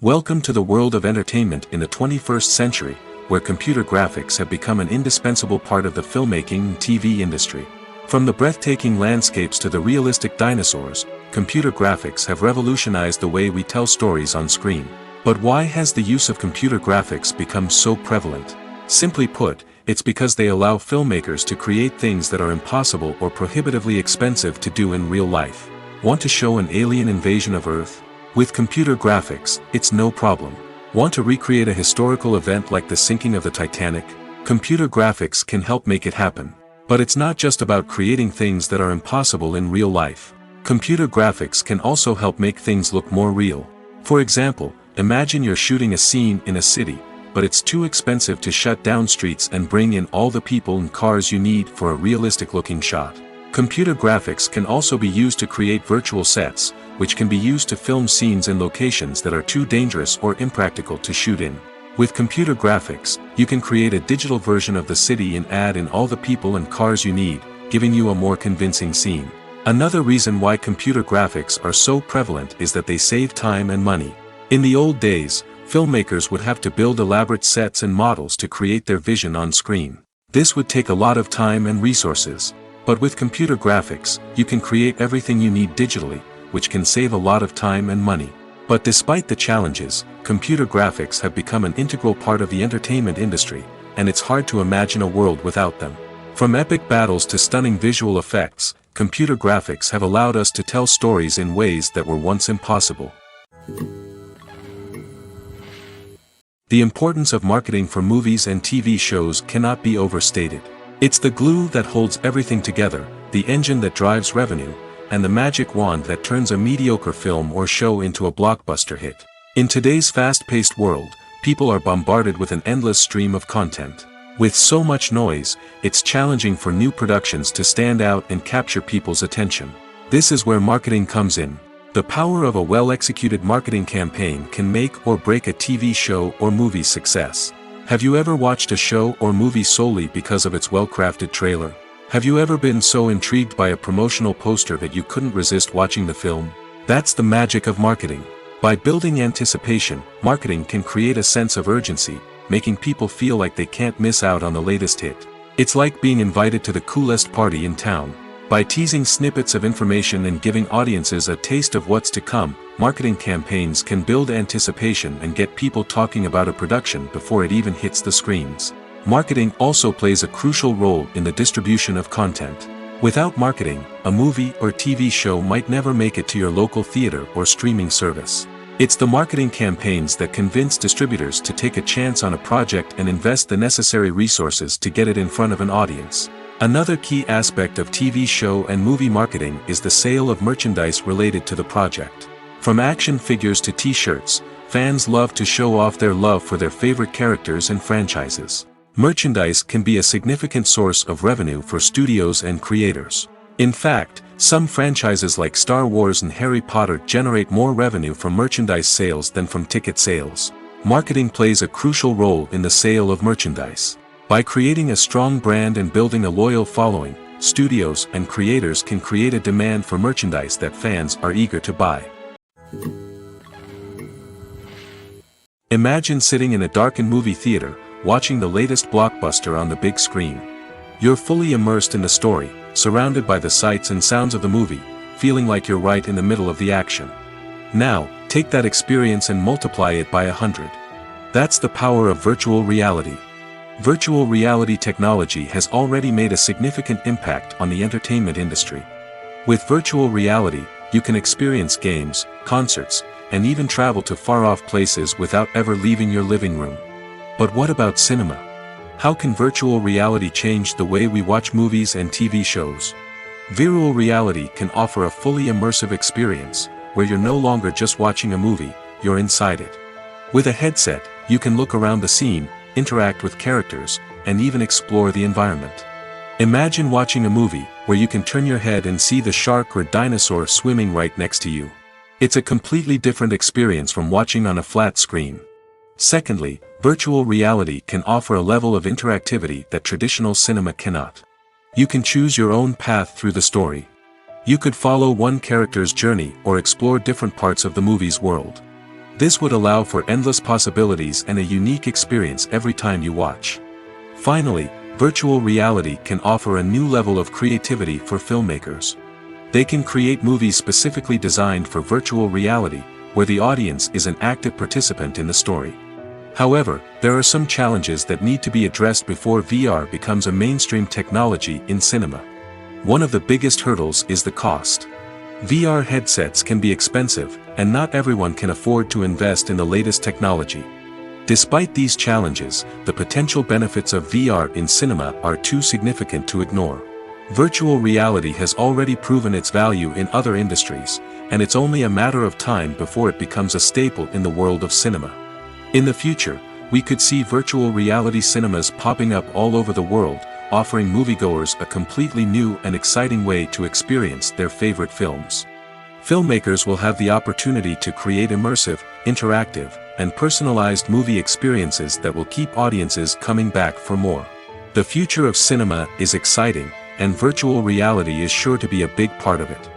[SPEAKER 2] Welcome to the world of entertainment in the 21st century, where computer graphics have become an indispensable part of the filmmaking and TV industry. From the breathtaking landscapes to the realistic dinosaurs, computer graphics have revolutionized the way we tell stories on screen. But why has the use of computer graphics become so prevalent? Simply put, it's because they allow filmmakers to create things that are impossible or prohibitively expensive to do in real life. Want to show an alien invasion of Earth? With computer graphics, it's no problem. Want to recreate a historical event like the sinking of the Titanic? Computer graphics can help make it happen. But it's not just about creating things that are impossible in real life. Computer graphics can also help make things look more real. For example, imagine you're shooting a scene in a city, but it's too expensive to shut down streets and bring in all the people and cars you need for a realistic-looking shot. Computer graphics can also be used to create virtual sets, which can be used to film scenes in locations that are too dangerous or impractical to shoot in. With computer graphics, you can create a digital version of the city and add in all the people and cars you need, giving you a more convincing scene. Another reason why computer graphics are so prevalent is that they save time and money. In the old days, filmmakers would have to build elaborate sets and models to create their vision on screen. This would take a lot of time and resources. But with computer graphics, you can create everything you need digitally, which can save a lot of time and money. But despite the challenges, computer graphics have become an integral part of the entertainment industry, and it's hard to imagine a world without them. From epic battles to stunning visual effects, computer graphics have allowed us to tell stories in ways that were once impossible. The importance of marketing for movies and TV shows cannot be overstated. It's the glue that holds everything together, the engine that drives revenue, and the magic wand that turns a mediocre film or show into a blockbuster hit. In today's fast-paced world, people are bombarded with an endless stream of content. With so much noise, it's challenging for new productions to stand out and capture people's attention. This is where marketing comes in. The power of a well-executed marketing campaign can make or break a TV show or movie's success. Have you ever watched a show or movie solely because of its well-crafted trailer? Have you ever been so intrigued by a promotional poster that you couldn't resist watching the film? That's the magic of marketing. By building anticipation, marketing can create a sense of urgency, making people feel like they can't miss out on the latest hit. It's like being invited to the coolest party in town. By teasing snippets of information and giving audiences a taste of what's to come, marketing campaigns can build anticipation and get people talking about a production before it even hits the screens. Marketing also plays a crucial role in the distribution of content. Without marketing, a movie or TV show might never make it to your local theater or streaming service. It's the marketing campaigns that convince distributors to take a chance on a project and invest the necessary resources to get it in front of an audience. Another key aspect of TV show and movie marketing is the sale of merchandise related to the project. From action figures to t-shirts, fans love to show off their love for their favorite characters and franchises. Merchandise can be a significant source of revenue for studios and creators. In fact, some franchises like Star Wars and Harry Potter generate more revenue from merchandise sales than from ticket sales. Marketing plays a crucial role in the sale of merchandise. By creating a strong brand and building a loyal following, studios and creators can create a demand for merchandise that fans are eager to buy. Imagine sitting in a darkened movie theater, watching the latest blockbuster on the big screen. You're fully immersed in the story, surrounded by the sights and sounds of the movie, feeling like you're right in the middle of the action. Now, take that experience and multiply it by 100. That's the power of virtual reality. Virtual reality technology has already made a significant impact on the entertainment industry. With virtual reality, you can experience games, concerts, and even travel to far-off places without ever leaving your living room. But what about cinema? How can virtual reality change the way we watch movies and TV shows? Virtual reality can offer a fully immersive experience, where you're no longer just watching a movie, you're inside it. With a headset, you can look around the scene, interact with characters, and even explore the environment. Imagine watching a movie where you can turn your head and see the shark or dinosaur swimming right next to you. It's a completely different experience from watching on a flat screen. Secondly, virtual reality can offer a level of interactivity that traditional cinema cannot. You can choose your own path through the story. You could follow one character's journey or explore different parts of the movie's world. This would allow for endless possibilities and a unique experience every time you watch. Finally, virtual reality can offer a new level of creativity for filmmakers. They can create movies specifically designed for virtual reality, where the audience is an active participant in the story. However, there are some challenges that need to be addressed before VR becomes a mainstream technology in cinema. One of the biggest hurdles is the cost. VR headsets can be expensive, and not everyone can afford to invest in the latest technology. Despite these challenges, the potential benefits of VR in cinema are too significant to ignore. Virtual reality has already proven its value in other industries, and it's only a matter of time before it becomes a staple in the world of cinema. In the future, we could see virtual reality cinemas popping up all over the world, offering moviegoers a completely new and exciting way to experience their favorite films. Filmmakers will have the opportunity to create immersive, interactive, and personalized movie experiences that will keep audiences coming back for more. The future of cinema is exciting, and virtual reality is sure to be a big part of it.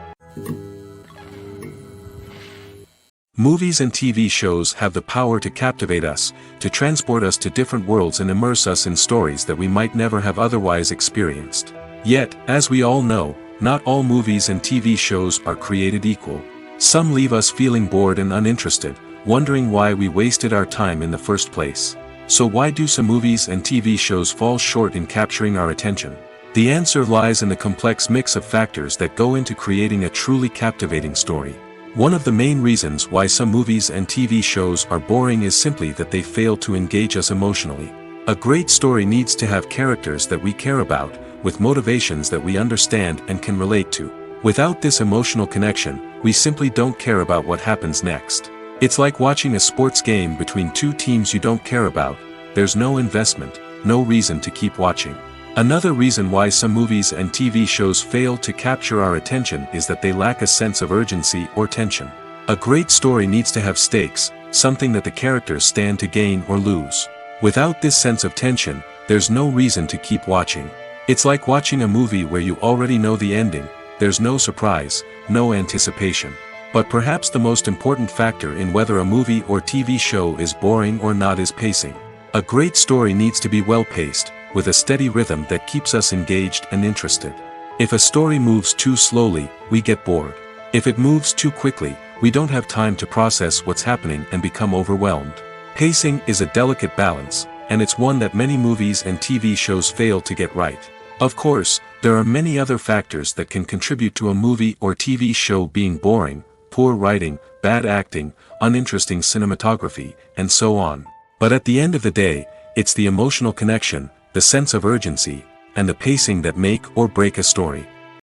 [SPEAKER 2] Movies and TV shows have the power to captivate us, to transport us to different worlds and immerse us in stories that we might never have otherwise experienced. Yet, as we all know, not all movies and TV shows are created equal. Some leave us feeling bored and uninterested, wondering why we wasted our time in the first place. So why do some movies and TV shows fall short in capturing our attention? The answer lies in the complex mix of factors that go into creating a truly captivating story. One of the main reasons why some movies and TV shows are boring is simply that they fail to engage us emotionally. A great story needs to have characters that we care about, with motivations that we understand and can relate to. Without this emotional connection, we simply don't care about what happens next. It's like watching a sports game between two teams you don't care about. There's no investment, no reason to keep watching. Another reason why some movies and TV shows fail to capture our attention is that they lack a sense of urgency or tension. A great story needs to have stakes, something that the characters stand to gain or lose. Without this sense of tension, there's no reason to keep watching. It's like watching a movie where you already know the ending, there's no surprise, no anticipation. But perhaps the most important factor in whether a movie or TV show is boring or not is pacing. A great story needs to be well-paced, with a steady rhythm that keeps us engaged and interested. If a story moves too slowly, we get bored. If it moves too quickly, we don't have time to process what's happening and become overwhelmed. Pacing is a delicate balance, and it's one that many movies and TV shows fail to get right. Of course, there are many other factors that can contribute to a movie or TV show being boring: poor writing, bad acting, uninteresting cinematography, and so on. But at the end of the day, it's the emotional connection, the sense of urgency, and the pacing that make or break a story.